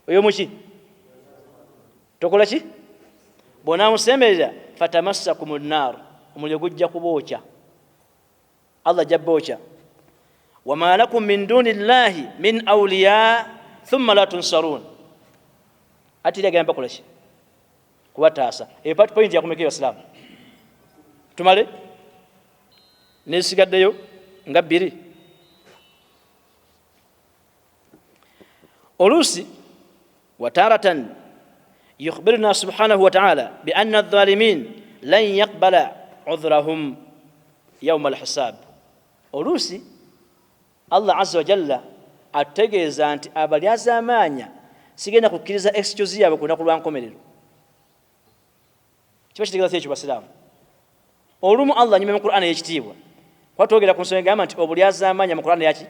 oyo muki tokola ki bw'onaamusemberera fatamassakumun nar omuliro gujja kubookya Allah jabbocha wama lakum min dunillahi min awliya thumma la tunsarun atira gamba kulashi kuwataasa point ya kumekea Islam tumale nesigaddeyo nga bbiri olusi wataratan yukhbiruna subhanahu wa ta'ala bi anna adh-dhalimin lan yaqbala udhrahum yawm al-hisab olusi Allah azza wa jalla ategeeza nti abalyaza amaanya sigenda kukkiriza excuse yabwe ku lunaku lwa nkomerero kiba kitegeeza ekyo basiraamu olumu Allah nyuma mu Qur'an y'ekitiibwa kwatwogera ku nsonga egamba nti obulyaza amaanya mu Qur'an yaki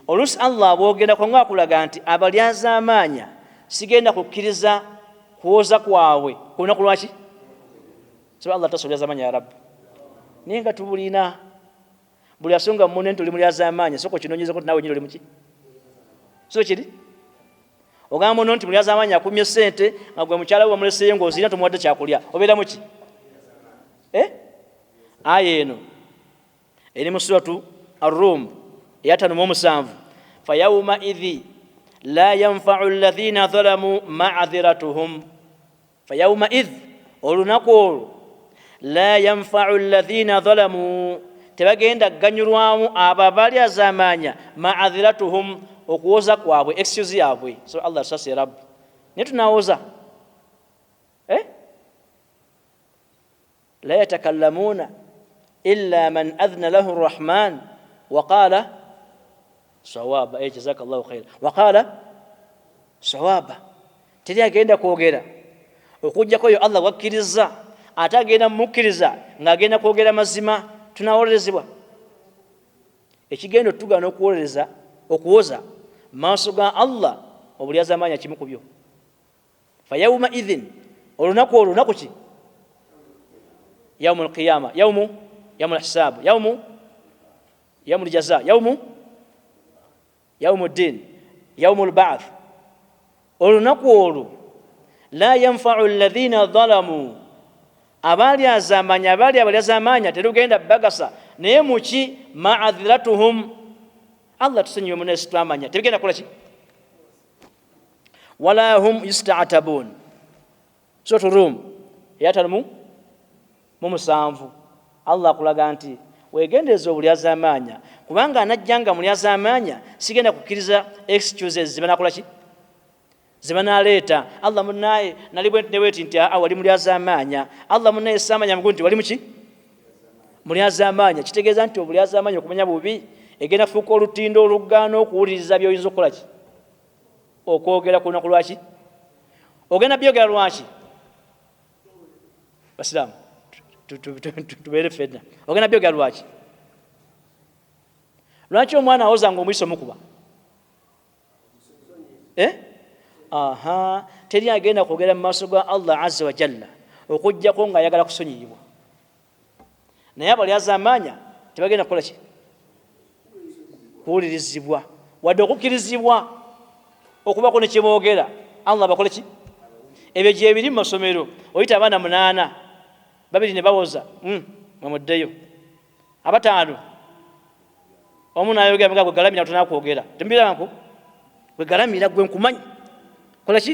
olusi Allah bwogenda kwa ngakulaga nti abalyaza amaanya sigenda kukkiriza kuwoza kwawe ku lunaku lwaki so Allah tasolyaza amaanya ya Rabbi ninga tubulina buli asonga munne ntuli mulyaza amaanya soko kinonyeza ko nawe nyiro limuki so kiri ogamba nno nti mulyaza amaanya akumye sente nga gwe mukyala we muleseye ng'ozirina tumuwadde kyakulya obeera muki aya eno eri mu suratu ar-rum ya 5:7 fayawma idhi la yanfa'u alladhina zalamu ma'adhiratuhum fayawma idh olunaku olwo la yanfa'u alladhina zalamu tebagenda ganyulwamu abo abalyaza amaanya ma'adhiratuhum okuwoza kwabwe excuse yabwe so Allah sase Rabb netunawoza la yatakallamuna illa man adhna lahu arrahman wa qala sawaba jazakallahu khair wa qala sawaba teri agenda kwogera okujja koyo Allah wakkiriza atagenda mukkiriza ngagenda kwogera mazima tunawolerezebwa ekigendo tugana okuwolereza okuwoza maaso ga Allah obulyaza amaanya kimu ku byo fayawma idhin olunaku ki yawmul qiyama yawmul hisab yawmul jaza yawmud din yawmul ba'th olunaku olwo la yanfa'u alladhina zalamu abalyaza amaanya terugenda bagasa naye muki ma'adhiratuhum Allah tusenyiwe munesi twamanya tebigenda kukola ki wala hum yusta'tabun suratu rum yatalamu mu 7 Allah akulaga nti wegendereza obulyaza amaanya kubanga anajjanga mulyaza amaanya sigenda kukkiriza excuses zibanakola ki zibanaleeta Allah munaye nalibwe neweti nti wali mulyaza amaanya Allah munaye samanya mgundi wali muki mulyaza amaanya kitegeeza nti obulyaza amaanya okumanya bubi egenda fuuka olutindo oluggaano okuwuliriza by'oyinza okukola ki okwogera ku lunaku lwaki ogenda byogera lwaki basiraamu tubeere ffenna ogenda byogera lwaki lwaki omwana awoza nga omuyisa omukuba teri agenda kwogera mu maaso ga Allah azza wa jalla okujjako ng'ayagala kusonyiyibwa naye abalyaza amaanya tebagenda kukola ki kuwulirizibwa wadde okukkirizibwa okubako ne kyeboogera Allah bakole ki ebyo gyebiri mu masomero oyita abaana 8 babiri ne bawoza mwamuddeyo 5 omu n'ayogera nga gwe galamira tonakwogera tembirako gwe galamira gwe nkumanyi kola ki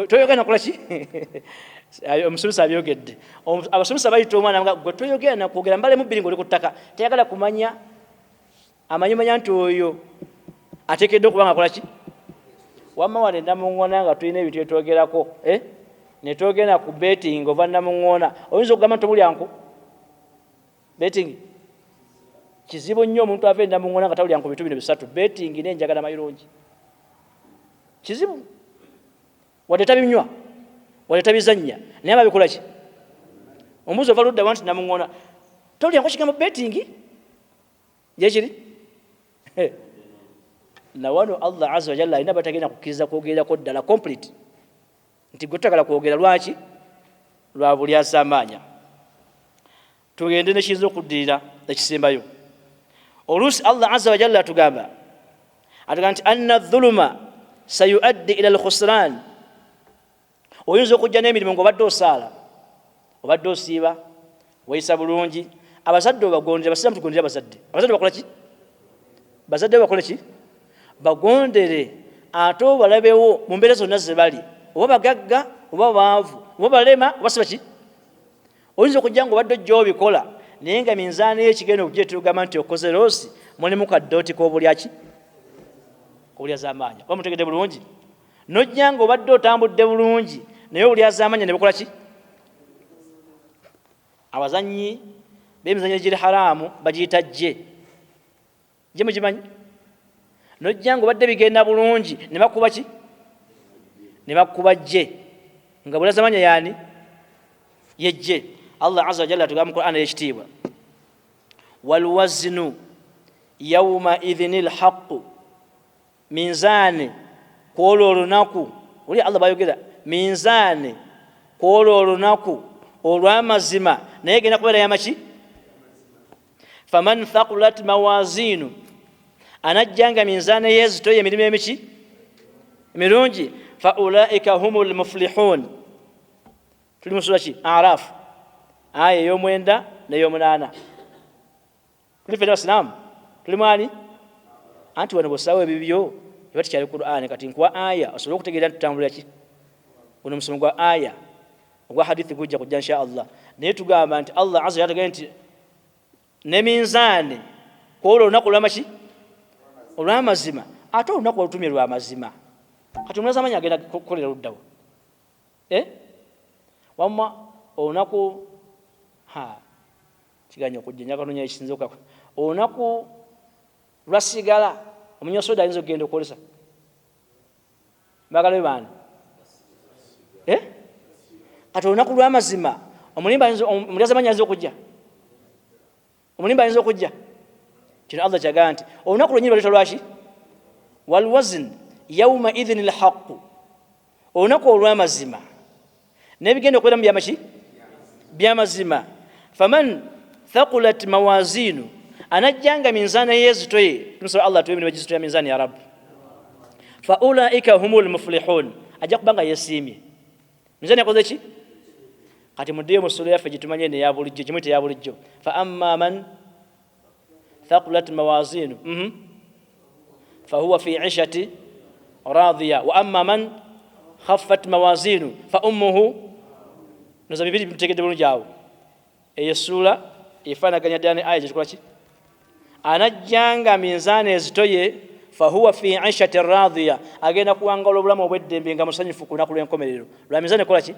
toyogera nakola ki omusomesa abyogedde abasomesa bayita omwana nga gwe toyogera nakwogera mbale mu bbiri ng'oli ku ttaka teyagala kumanya amanyimanya nti oyo ateekeddwa okuba nga akola ki wamma wane namuŋŋoona nga tulina ebintu byetwogerako netwogera ku betting ova namuŋŋoona oyinza okugamba nti obulyanko betting kizibu nnyo omuntu ava namuŋŋoona nga tawulyanko bintu bino 3 betting n'enjagala mayirungi kizibu wadde tabinywa wadde tabizannya naye babikola ki omubuzi ova ludda wanti namuŋŋoona tawulyanko kigambo betting yekiri na wano Allah azza wa jalla alina batagenda kukkiriza kwogerako ddala complete nti gwe tutagala kwogera lwaki lwa bulyaza amaanya tugende nekiyinza okuddirira ekisembayo oluusi Allah azza wa jalla atugamba nti anna dhuluma sayuaddi ila alkhusran oyinza okujja n'emirimu ng'obadde osaala obadde osiiba weyisa bulungi abazadde bagondera abasiraamu tugondera abazadde bakola ki bazadde bakola ki bagondere ate balabewo mu mbeera zonna ze bali oba bagagga oba baavu oba balema oba siba ki oyinza okujja nga obadde ojja obikola naye nga minzaani y'ekigenda okugyeta ogamba nti okoze loosi mulimu kaddooti k'obulyaki obulya z'amaanyi oba mutegedde bulungi nojja nga obadde otambudde bulungi naye obulya z'amaanyi ne bukola ki abazannyi b'emizannyo egiri haraamu bagiyita jje mugimanyi nojja nga obadde bigenda bulungi ne bakuba ki ne bakuba jje nga bulya z'amaanyi yaani yejje Allah azza wa jalla atugamba mu Qur'an y'ekitiibwa walwaznu yawma idhinil haqqu minzaani kwolwo olunaku oli Allah bayogera minzaani kwolwo olunaku olw'amazima naye genda kubeera yamaki faman thaqulat mawazinu anajjanga minzaani yezitoye emirimu emiki emirungi faulaika humul muflihun tuli mu sura ki Araf aya ey'omwenda n'ey'omunaana tuli fena abasiraamu tuli mwani anti wano bw'osaawa ebibyo eba tikyali Qur'ani kati nkuwa aya osobole okutegeera nti tutambulira ki guno musomo gwa aya ogwa hadithi gujja kujja insha Allah naye tugamba nti Allah azza wa jalla nti ne minzaani kwolwo olunaku olw'amaki olw'amazima ate olunaku olutumye lw'amazima kati omulaza amanyi agenda kukolera luddawo wamma olunaku kiganya okujja njagala nonya ekisinze okako olunaku lwasigala omunywa soda ayinza okugenda okukolesa bagala be baani kati olunaku lw'amazima omulyaza amanyi ayinza okujja omulimba ayinza okujja kino Allah kyagamba nti olunaku lwenyini baleta lwaki walwazn yawma idhin lhaqu olunaku olw'amazima n'ebigenda okubeera mu byamaki byamazima faman thaqulat mawazinu anajjanga minzaani yezitoye tumusaba Allah tuwe emirimu egizitoya minzaani ya rabbi faulaika humul muflihun ajja kubanga yesiimye minzaani yakoze ki kati muddeyo mu sura yaffe gitumanye neya bulijjo kimuyita eya bulijjo fa amma man thaqulat mawazinu fahuwa fi ishati radiya wa amma man khaffat mawazinu fa ummuhu noza bibiri bimutegedde bulungi awo eyo sura efaanaganya ddala ne aya gyetukola ki anajjanga minzaani ezitoye fahuwa fi ishati radiya agenda kuwangala obulamu obw'eddembe nga musanyufu ku lunaku lw'enkomerero lwa minzaani ekola ki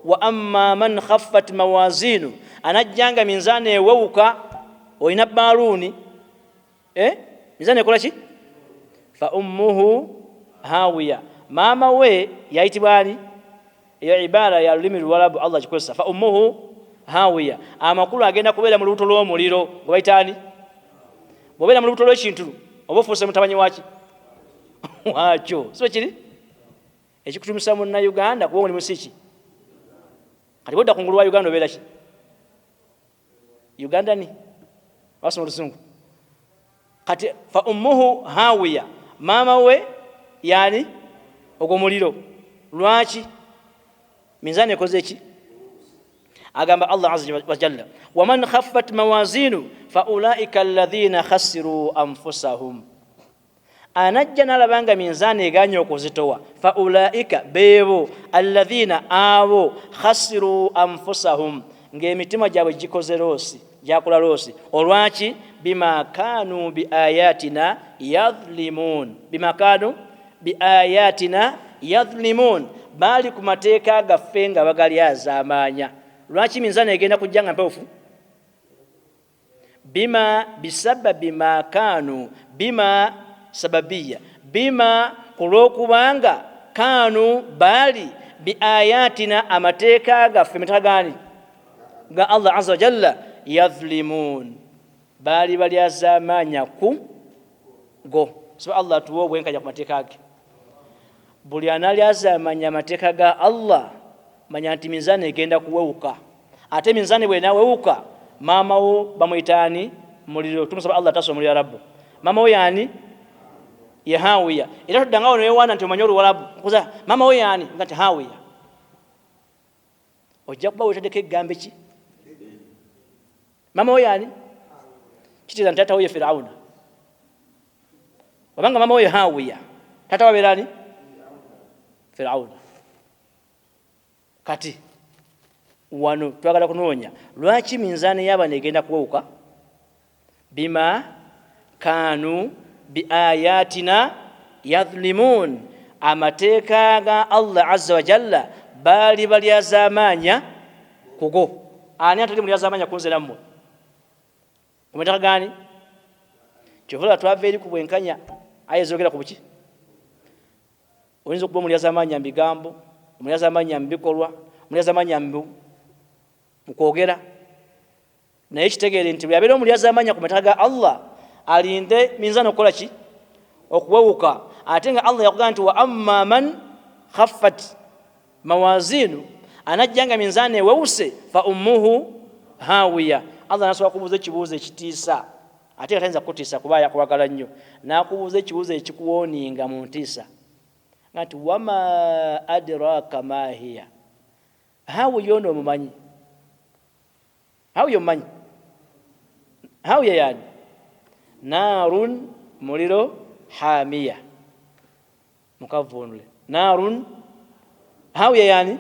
wa amma man khaffat mawazinu anajjanga minzaani ewewuka olina baaluuni minzaani ekola ki fa ummuhu hawiya maama we yayitibwa ani eyo ibaara ya lulimi luwalabu Allah kikozesa fa ummuhu hawiya amakulu agenda kubeera mu lubuto lw'omuliro gwe bayita ani bw'obeera mu lubuto lw'ekintu oba ofuuse mutabanyi waki wakyo sibe kiri ekikutumisa munnayuganda kuba omulimu si ki kati bwodda ku ngulu wa Uganda obeera ki Uganda ni wasoma oluzungu kati fa ummuhu hawiya maama we yani ogwo muliro lwaki minzaani ekoze ki agamba Allah azza wa jalla waman khaffat mawazinu faulaika alladhina khasiru anfusahum anajja nalabanga minzaani eganye okuzitowa faulaika beebo alladhina abo khasiru anfusahum ng'emitima gyabwe gikoze loosi gyakola loosi olwaki bima kanu biayatina yadhlimun bima kanu biayatina yadhlimun bali ku mateeka gaffe nga bagalyazaamaanya lwaki minzaani egenda kujja nga mpewufu bima bisababi ma kanu bima sababiya bima kulwokubanga kanu bali biayatina amateeka gaffe mitagani ga Allah azza wa jalla yadhlimun bali balyazaamaanya ku go so Allah tuwe obwenkanya ku mateeka ge buli analyazaamaanya amateeka ga Allah manya nti minzaani egenda kuwewuka ate minzaani bw'enaawewuka maama wo bamuyitaani muliro tumusaba Allah taso muliro rabbu maama wo yaani ye hawiya era tuddangawo newewaana nti omanye oluwalabu kuza maama wo yaani nga nti hawiya ojja kuba wetadeko eggambe ki mama we yani kitira ntata we Firauna wabanga mama we Hawiya tata wa berani Firauna kati wano twagala kunoonya lwaki minzaani yaba negenda kuwuka bima kanu biayatina yadhlimun amateeka ga Allah azza wa jalla bali balyazamanya kugo ani atali mulyazamanya kunze nammwe kumetaka gani kyovula twava eri ku bwenkanya ayezogera ku buki oyinza okuba mulyazamanya mbigambo mulyazamanya mbikolwa mulyazamanya mukwogera naye kitegeere nti byabeera omulyazamanya ku mataka ga Allah alinde minzani okukola ki okuwewuka ate nga Allah yakugamba nti wa amma man khaffat mawazinu anajjanga minzani ewewuse fa ummuhu hawiya Allah nasobola kubuuza ekibuuzo ekitiisa ate nga tayinza kutiisa kuba yakwagala nnyo n'akubuuza ekibuuzo ekikuwooninga mu ntiisa nti wama adraka ma hiya hawiya ono omumanyi hawiya omumanyi hawiya yani narun muliro hamiya mukavunule narun hawiya yani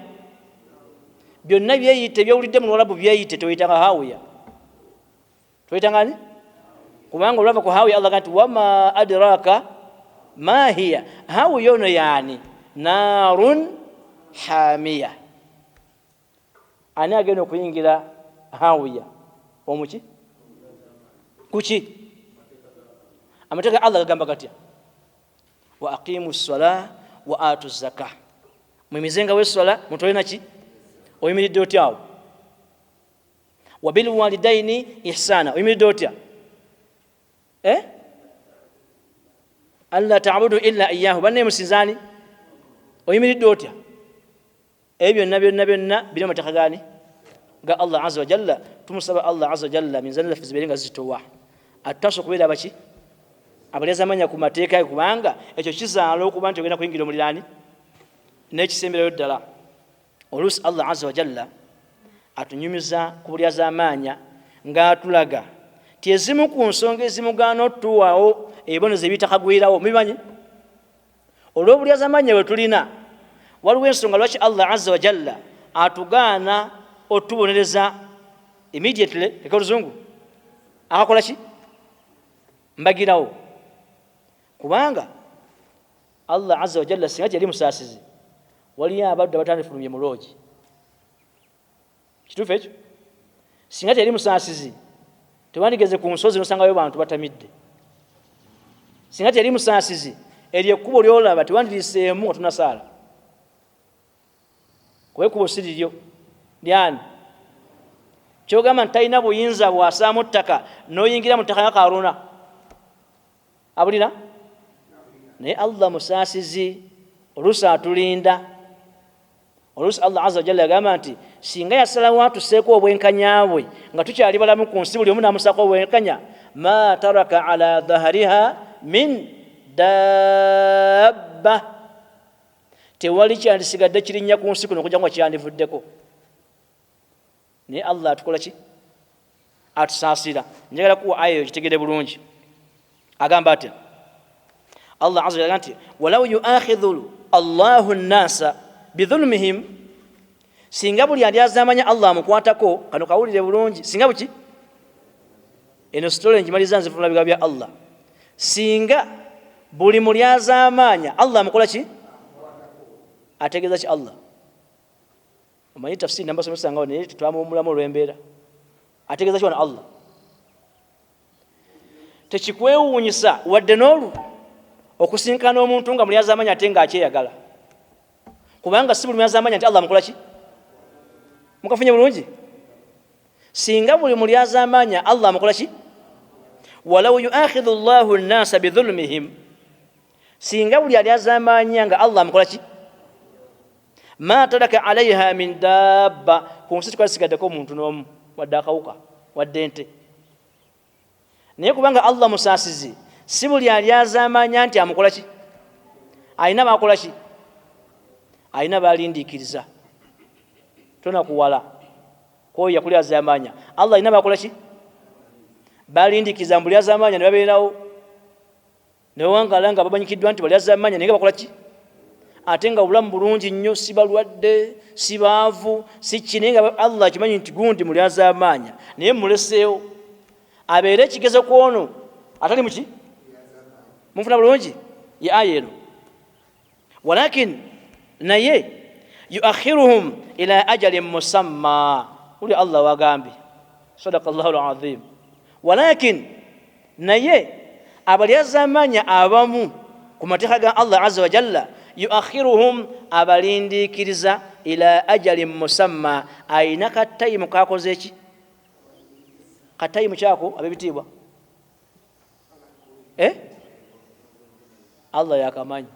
byonna byeyite byowulidde mu Lwarabu byeyite toyitanga hawiya toyitangani kubanga olwava ku hawiya Allah gati wama adraka ma hiya hawiya ono yani narun hamiya ani agenda okuyingira hawiya omuki kuki amateeka Allah gagamba gatya wa aqimu ssala wa atu zaka mwimizenga w'essala mutole naki oyimiridde otya awo wa bil walidaini ihsana oyimiridde otya alla ta'budu illa iyyahu banne musinzani oyimiridde otya ebyo byonna biri amateeka gani ga Allah azza wa jalla tumusaba Allah azza wa jalla minzani laffe zibeerenga zitowa ataso kubeera baki abalezamanya ku mateeka kubanga ekyo kizaala okuba nti ogenda kuyingira omuliraani n'ekisemberayo ddala oluusi Allah azza wa jalla atunyumiza ku bulyazamanya ng'atulaga ti ezimu ku nsonga ezimugaana otuwaawo ebibonezo ebitakagwirawo mubimanyi olw'obulyazamanya bwe tulina waliwo ensonga lwaki Allah azza wa jalla atugaana otubonereza immediately ekoluzungu akakola ki mbagirawo kubanga Allah azza wa jalla singa yali musaasizi waliyo abaddu abatandifulumye mu loogi kituufu ekyo singa yali musaasizi tewandigeze ku nsozi nosangayo bantu batamidde singa yali musaasizi eryo ekkubo lyolaba tewandiriseemu nga tunasaala kuba ekkubo si liryo lyani kyogamba nti talina buyinza bwasaamu ttaka n'oyingira mu ttaka nga Kaaruna abulira naye Allah musaasizi oluusi atulinda oluusi Allah azza wa jalla yagamba nti singa yasalawo atuseeko obwenkanya bwe nga tukyali balamu ku nsi buli omu n'amusaako obwenkanya ma taraka ala dhahariha min dabba tewali kyandisigadde kirinnya ku nsi kuno okujja nga kyandivuddeko naye Allah atukola ki atusaasira njagala kuwa aya eyo kitegere bulungi agamba atya Allah azza wa jalla nti walaw yuakhidhu Allahu nnasa bidhulmihim singa buli alyazamanya Allah amukwatako kano kawulire bulungi singa buki eno story njimaliza nzifuna biga bya Allah singa buli mulyazamanya Allah amukola ki ategeeza ki Allah omanyi tafsiri namba somesanga naye twamuwumulamu olw'embeera ategeeza ki wano Allah tekikwewuunyisa wadde n'olu okusinkana omuntu nga mulyazamanya ate ng'akyeyagala kubanga si buli mulyazamanya nti Allah amukola ki mukafunye bulungi singa buli mulyazamanya Allah amukola ki walaw yuakhidhu Allahu nnasa bidhulmihim singa buli alyazamanya nga Allah amukola ki ma taraka alaiha min dabba ku nsi tukwasigaddeko omuntu n'omu wadde akawuka wadde ente naye kubanga Allah musaasizi si buli alyazamanya nti amukola ki alina bakola ki alina balindiikiriza tonakuwala kwoyo yakulyazamanya Allah alina bakola ki balindikiza mbuli azamanya ne babeerawo ne wangala nga bamanyikiddwa nti bali azamanya naye bakola ki ate nga obulamu bulungi nnyo si balwadde si baavu si kine nga Allah kimanyi nti gundi muli azamanya naye muleseewo abeere ekigezo ku ono atali muki mufuna bulungi ye aya eno walakin naye yuakhiruhum ila ajalin musamma uli Allah wagambye sadaqa Allahu alazim walakin naye abali azamanya abamu ku mateeka ga Allah azza wa jalla yuakhiruhum abalindikiriza ila ajalin musamma ayina katayimu kakoze ki katayimu kyako abebitiibwa Allah yakamanyi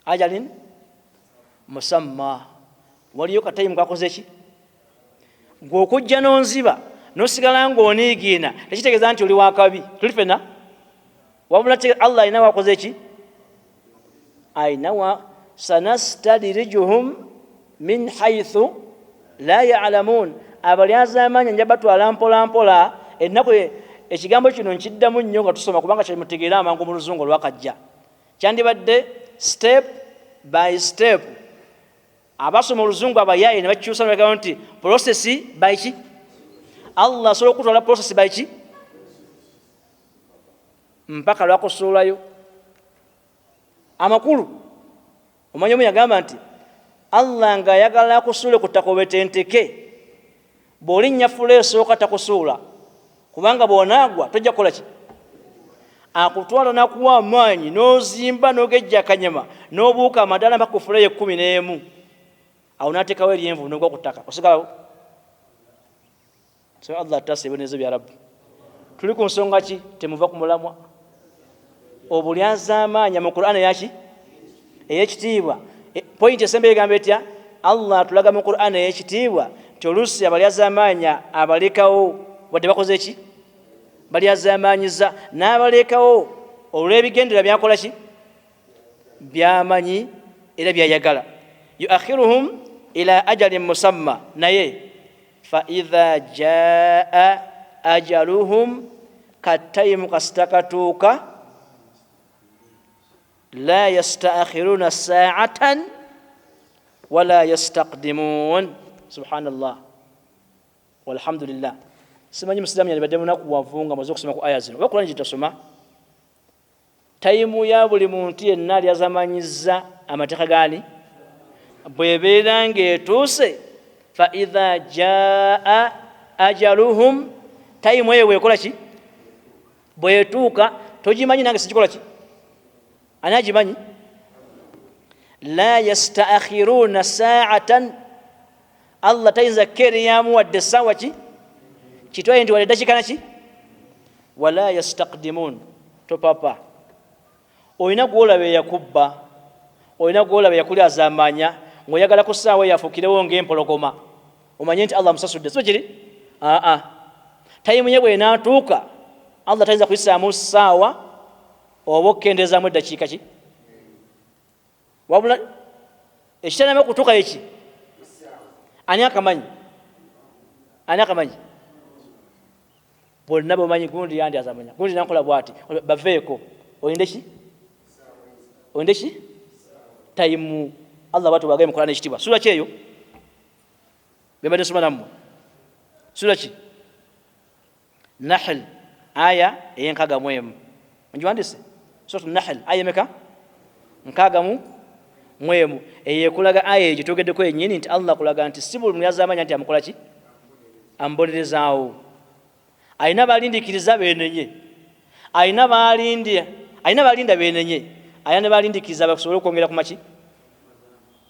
ajalin musamma waliyo katayimu kakoze ki gw'okujja n'onziba n'osigala ng'oniigiina tekitegeeza nti oli wakabi tuli fena wabula Allah ayina wakoze ki ayina wa sanastadrijuhum min haythu la ya'lamun abali azamanya nja batwala mpola mpola ennaku ekigambo kino nkiddamu nnyo nga tusoma kubanga kyemutegeera amangu mu luzungu olwakajja kyandibadde step by step abasoma oluzungu abayaye ne bakyusa ne bagamba nti process by ki Allah asobola okutwala process by ki mpaka lwakusuulayo amakulu omanyi omu yagamba nti Allah nga ayagala akusuule ku ttaka obetenteke bw'olinnya fula esooka takusuula kubanga bw'onaagwa tojja kukola ki akutwala n'akuwa amaanyi n'ozimba n'ogejja akanyama n'obuuka amadala mpaka ku fula ye 11 awo n'ateekawo eryenvu n'ogwa ku ttaka osigalawo so Allah atasa ebibonerezo bya Rabbi tuli ku nsonga ki temuva ku mulamwa obuli azamanya mu Qur'an yaki ey'ekitiibwa point esembe egamba etya Allah tulaga mu Qur'an ey'ekitiibwa nti oluusi abali azamanya abalekawo wadde bakoze ki bali azamanyiza n'abalekawo olw'ebigendera byakola ki byamanyi era byayagala yuakhiruhum ila ajalin musamma naye fa idha jaa ajaluhum katayimu kasitakatuuka la yastaakhiruna saa'atan wala yastaqdimun subhanallah walhamdulillah simanyi musilamu yalibadde munaku wavunga mwaze okusoma ku aya zino oba Qur'ani gitasoma tayimu ya buli muntu yenna ali azamanyiza amateeka gani bwebeera ng'etuuse fa idha jaa ajaluhum tayimu eyo bwekola ki bwetuuka togimanyi nange sigikola ki ani agimanyi la yastaakhiruna saa'atan Allah tayinza keriyamu wadde essaawa ki kitwaye nti wadde dakika ki wala yastaqdimun topapa olina gwolaba eyakubba olina gwolaba eyakuli azamanya ng'oyagala ku ssaawa eyafuukirewo ng'empologoma omanye nti Allah musasudde so kiri tayimu ye bw'enaatuuka Allah tayinza kuyisaamu ssaawa oba okukendeezaamu eddakiika ki wabula ekitanamu okutuuka eki ani akamanyi bonna bamanyi gundi yandi azamanya gundi nankola bwati baveeko oyinde ki tayimu Allah watu bagaye mu Qur'ani ekitibwa sura ki eyo bembadde nsoma nammwe sura ki Nahl aya ey'enkaaga mu emu ngiwandise sura Nahl aya emeka 61 eyekulaga aya egyo twogeddeko yennyini nti Allah kulaga nti si buli muyazamanya nti amukola ki ambonerezaawo ayina balindikiriza beenenye ayina balinda beenenye ayina ne balindikiriza bakusobole okwongera ku maki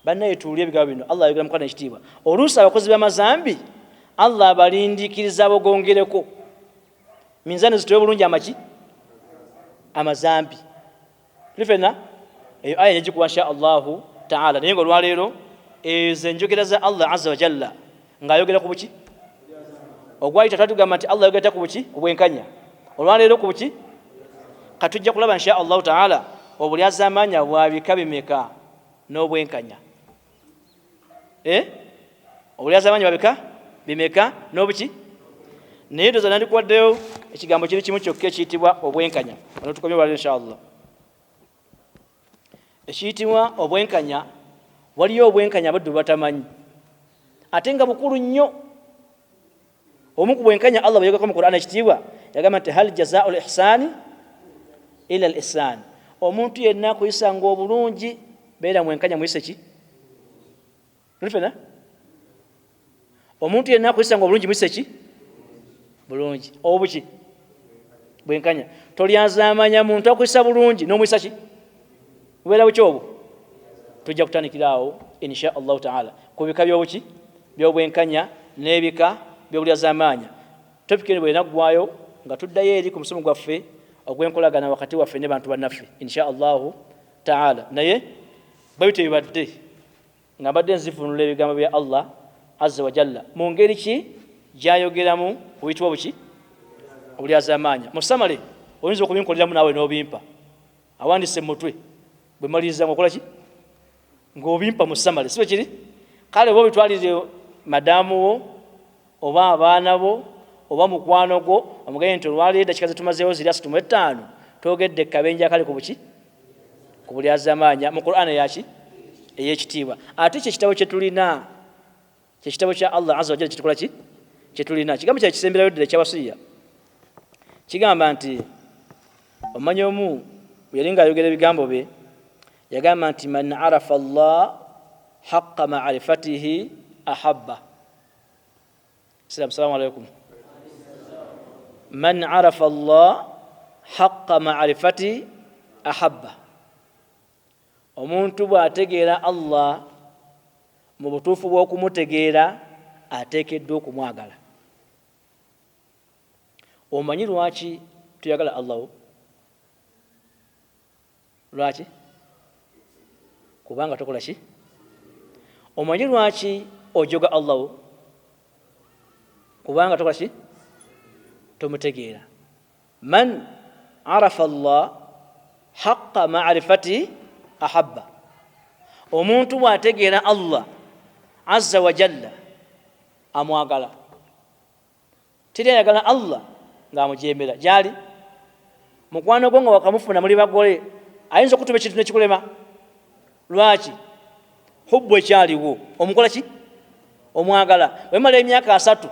bannaye tuulye ebigabo bino Allah ayogera mu Qur'ani ekitiibwa oluusi abakozi b'amazambi Allah abalindikiriza bogongereko minzaani zitowe bulungi amaki amazambi lifena eyo aya negikuwa insha Allahu taala naye nga olwaleero ezo enjogera za Allah azza wa jalla ng'ayogera ku buki ogwayita tatugamba nti Allah ayogera ku buki obwenkanya olwaleero ku buki katujja kulaba insha Allahu taala obuli azamanya bwabika bimeka n'obwenkanya obuli azamanya bwabika bimeka n'obuki naye ndoza nandikuwaddeyo ekigambo kiri kimu kyokka ekiyitibwa obwenkanya. Wano tukomye wali inshallah. Ekiyitibwa obwenkanya, waliyo obwenkanya abaddu batamanyi ate nga bukulu nnyo. Omu ku bwenkanya Allah bwe yagamba mu Qur'an ekitiibwa yagamba nti hal jazaa'ul ihsani ila al ihsan. Omuntu yenna kuyisanga obulungi beera mwenkanya muyise ki? Nifena? Omuntu yenna kuyisanga obulungi muyise ki? Bulungi. Obuki? Bwenkanya. Tolyazaamanya muntu akuyisa bulungi n'omuyisa ki? Ubeera buki obwo? Tujja kutandikira awo insha Allah ta'ala ku bika by'obuki? By'obwenkanya n'ebika by'obulyazaamanya. Topiki eno bwenaggwayo nga tuddayo eri ku musomo gwaffe ogw'enkolagana wakati waffe ne bantu bannaffe insha Allah ta'ala. Naye babite bibadde nga mbadde nzifunula ebigambo bya Allah azza wa jalla mu ngeri ki gyayogeramu obuyitibwa buki? Obulyazaamanya. Musamale oyinza okubinkoleramu naawe n'obimpa awandise mu mutwe bwe maliriza ngaokola ki? Ng'obimpa musamale, si bwe kiri? Kale oba obitwalire madamu wo oba abaana bo oba mukwano gwo omugaye nti olwaleero eddakiika ze tumazeewo ziri 35 twogedde kabenja kale ku buki? Ku bulyazaamanya mu Qur'an yaki? Ey'ekitiibwa. Ate kye kitabo kye tulina, kye kitabo kya Allah azza wa jalla kitukola ki? Kye tulina. Kigambo kya kisemberayo ddala ekyawasiya kigamba nti omanyi omu yali ng'ayogera ebigambo bye yagamba nti man arafa Allah haqqa ma'rifatihi ahabba. Assalamu alaikum. Man arafa Allah haqqa ma'rifati ahabba. Omuntu bw'ategeera Allah mu butuufu bw'okumutegeera ateekeddwa okumwagala. Omanyi lwaki tuyagala Allah? Lwaki? Kubanga tokola ki? Omanyi lwaki ojoga Allah? Kubanga tokola ki? Tomutegeera. Man arafa Allah haqqa ma'rifati ahabba. Omuntu bw'ategeera Allah azza wa jalla amwagala. Tiri ayagala Allah ng'amujeemera. Gyali mukwano gwo nga wakamufuna muli bagole ayinza okutuma ekintu nekikulema. Lwaki? Hubbu ekyaliwo omukola ki? Omwagala. Wemala emyaka 3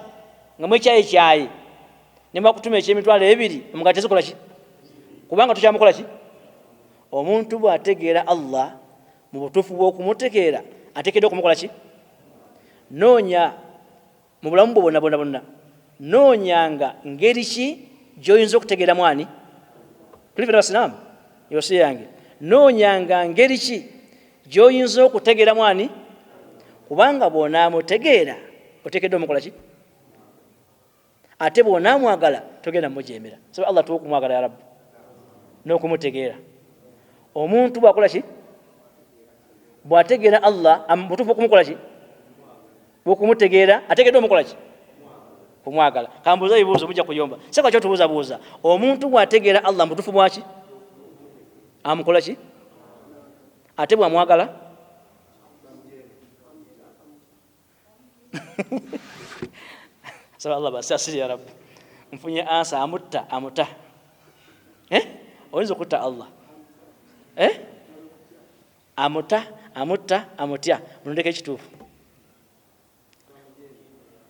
nga mwekyayekyaye ne bakutuma ekyemitwalo 2 omugati tezikola ki? Kubanga tukyamukola ki? Omuntu bw'ategeera Allah mu butuufu bw'okumutegeera ateekeddwa okumukola ki? Noonya mu bulamu bwo bonna noonyanga ngeri ki gy'oyinza okutegeera mwani? Tulifera basiraamu yose yange. Noonyanga ngeri ki gy'oyinza okutegeera mwani? Kubanga bw'onaamutegeera oteekeddwa omukola ki? Ate bw'onaamwagala togenda mujeemera. So Allah tuwa okumwagala ya Rabbi n'okumutegeera. Omuntu bw'akola ki? Bw'ategeera Allah butuufu okumukola ki? Bw'okumutegeera ateekeddwa omukola ki? Kumwagala. Kambuuza ebibuuzo mujja kuyomba. Seka kyo tubuuza. Omuntu bw'ategeera Allah butuufu bwaki? Amukola ki? Ate bw'amwagala Saba Allah basasiri ya Rabbi. Mfunye ansa amuta. Oyinza okutta Allah. Amutya. Munondeka ekituufu.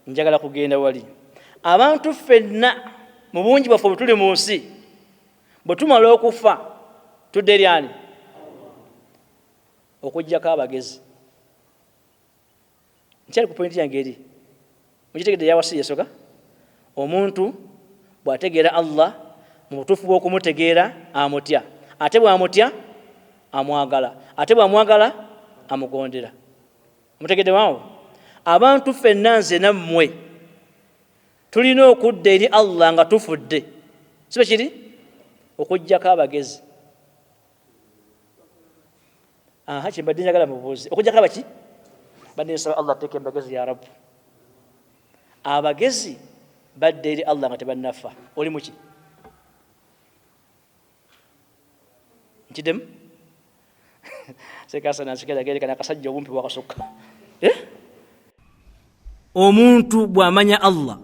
Njagala kugenda wali. Abantu ffenna mu bungi bwaffe tuli mu nsi bwe tumala okufa tudde eri ani? Okuggyako abagezi. Nkyali ku pointi yange eri. Mukitegedde yawasiya soka? Omuntu bw'ategeera Allah mu butuufu bw'okumutegeera amutya. Ate bw'amutya amwagala. Ate bw'amwagala amugondera. Mutegedde waawo? Abantu ffenna nze nammwe tulina okudda eri Allah nga tufudde. Si bwe kiri? Okuggyako abagezi. Kyembadde njagala mubuuze. Okuggyako abaki? Badde nsaba Allah ateeke embagezi ya Rabbi. Abagezi badde eri Allah nga tebannafa. Oli muki? Nkiddemu? Sekasa nansikira gerekana akasajja obumpi bwakasukka. Omuntu bw'amanya Allah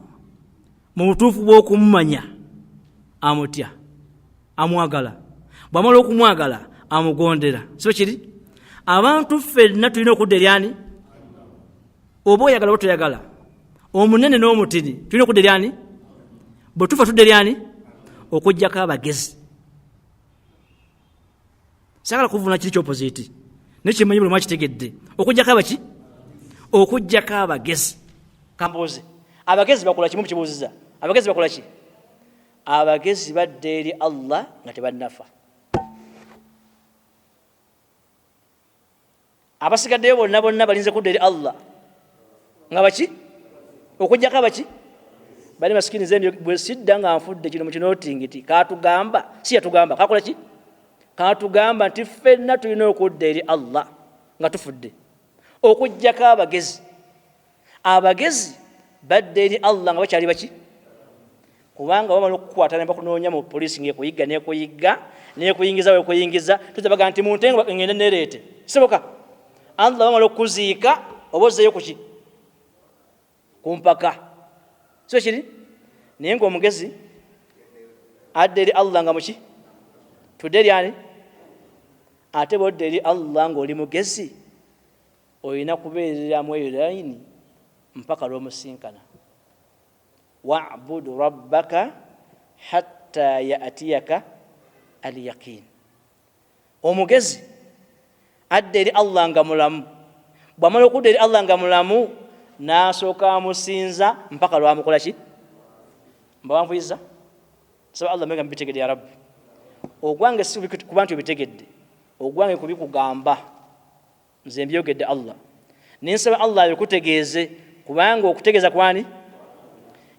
mu butuufu bw'okumumanya amutya amwagala bw'amala okumwagala amugondera so kiri abantu ffenna tulina okudda eri ani oba oyagala oba toyagala omunene n'omutini tulina okudda eri ani bwe tufa tudda eri ani okuggyako abagezi sagala kuvuna kiri ky'opposite nekimanyi buli mwakitegedde okuggyako abaki okuggyako abagezi kambuuze abagezi bakola kimu kibuuziza abagezi bakola ki abagezi badda eri Allah nga tebannafa abasigaddeyo bonna balinze kudda eri Allah nga baki okuggyako abaki bali masikini zembi bwe sidda nga nfudde kino mu kinootingiti katugamba si yatugamba kakola ki katugamba nti ffenna tulina okudda eri Allah nga tufudde okuggyako abagezi badda eri Allah nga bakyali baki kubanga bamala okukwata ne bakunoonya mu poliisi ng'ekuyigga n'ekuyingiza wekuyingiza tutabaga nti muntengo ngende nereete siboka Allah bamala okukuziika oba ozzeeyo kuki kumpaka so kiri naye ng'omugezi adda eri Allah nga muki tudde eri ani ate bwodda eri Allah ng'oli mugezi olina kubeereramu eyo layini mpaka lw'omusinkana wa'budu rabbaka hatta ya'tiyaka al-yaqin omugezi adda eri Allah nga mulamu bw'amala okudda eri Allah nga mulamu n'asooka amusinza mpaka lwamukola ki mbawanvuyiza saba Allah menga mbitegedde ya rabbi ogwange si kuba nti obitegedde ogwange kubikugamba nze mbyogedde Allah ninsaba Allah abikutegeeze kubanga okutegeeza kwani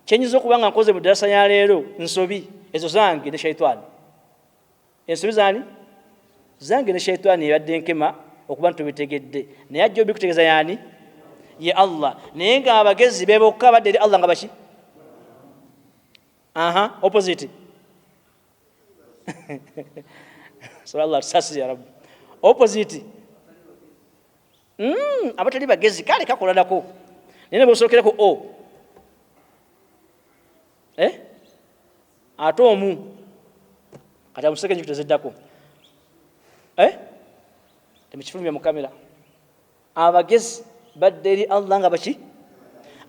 kyenyiza okubanga nkoze mu darasa ya leero nsobi ezo zange ne shaitani ensobi zange ne shaitani yabadde nkema okuba nti obitegedde naye ajja obikutegeeza yani ye Allah naye nga abagezi be bokka badde eri Allah nga baki opposite so Allah sasi ya rabbi opposite abatali bagezi kale kakolanako nene bosookerako ate omu kati amuseke enjukuta ziddako temukifulumya mu kamera abagezi badde eri Allah nga baki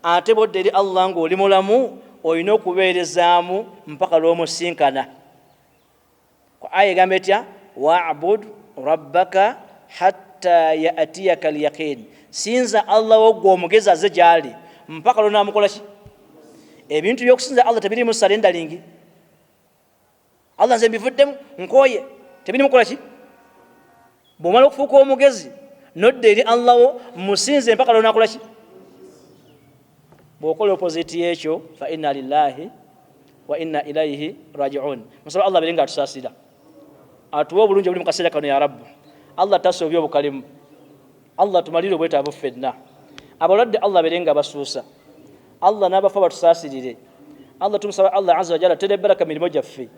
ate bodde eri Allah ng'oli mulamu olina okubeerezaamu mpaka lw'omusinkana ku aya egamba etya wa'bud rabbaka hatta ya'tiyaka al-yaqin sinza Allah woggwe omugezi aze gy'ali mpaka lw'onaamukola ki ebintu by'okusinza Allah tebirimu salendalingi Allah nze mbivuddemu nkooye tebirimu kukola ki bw'omala okufuuka omugezi nodda eri Allah wo musinze mpaka lw'onaakola ki bw'okola opposite y'ekyo fa inna lillahi wa inna ilaihi raji'un musaba Allah abeere nga atusaasira atuwa obulungi obuli mu kaseera kano ya rabbu Allah tasoobye obukalimu Allah tumalire obwetaavu ffenna abalwadde Allah abeere nga basuusa Allah n'abafa batusaasirire Allah tumusaba Allah azza wa jalla tere baraka mirimo gyaffe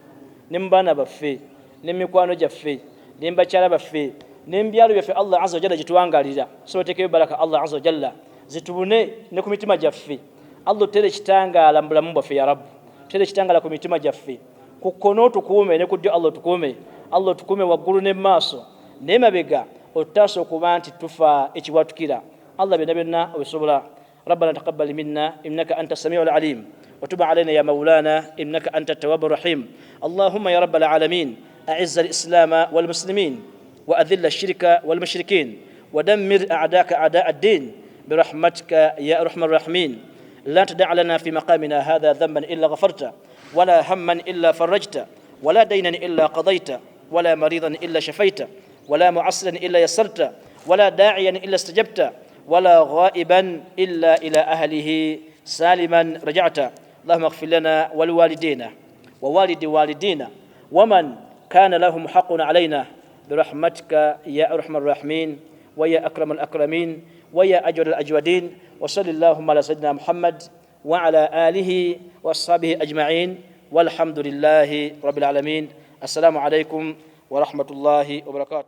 ne mu baana baffe ne mu mikwano gyaffe ne mu bakyala baffe ne mu byalo byaffe Allah azza wa jalla gituwangalira so tekeyo baraka Allah azza wa jalla zitubune ne ku mitima gyaffe Allah tere kitangaala mu bulamu bwaffe ya rabbu tere kitangaala ku mitima gyaffe ku kkono tukuume ne ku ddyo Allah tukuume Allah tukuume waggulu ne maaso ne mabega ottaasa okuba nti tufa ekiwatukira Allah byonna byonna obisobola ربنا تقبل منا إنك أنت السميع العليم وتب علينا يا مولانا إنك أنت التواب الرحيم اللهم يا رب العالمين أعز الإسلام والمسلمين وأذل الشرك والمشركين ودمر أعداءك أعداء الدين برحمتك يا أرحم الراحمين لا تدع لنا في مقامنا هذا ذنبا إلا غفرته ولا هما إلا فرجته ولا دينا إلا قضيته ولا مريضا إلا شفيته ولا معسرا إلا يسرته ولا داعيا إلا استجبته ولا غائبا إلا إلى أهله سالما رجعت اللهم اغفر لنا ولوالدينا ووالد والدينا ومن كان لهم حق علينا برحمتك يا أرحم الراحمين ويا أكرم الأكرمين ويا أجود الأجودين وصل اللهم على سيدنا محمد وعلى آله وأصحابه أجمعين والحمد لله رب العالمين السلام عليكم ورحمة الله وبركاته.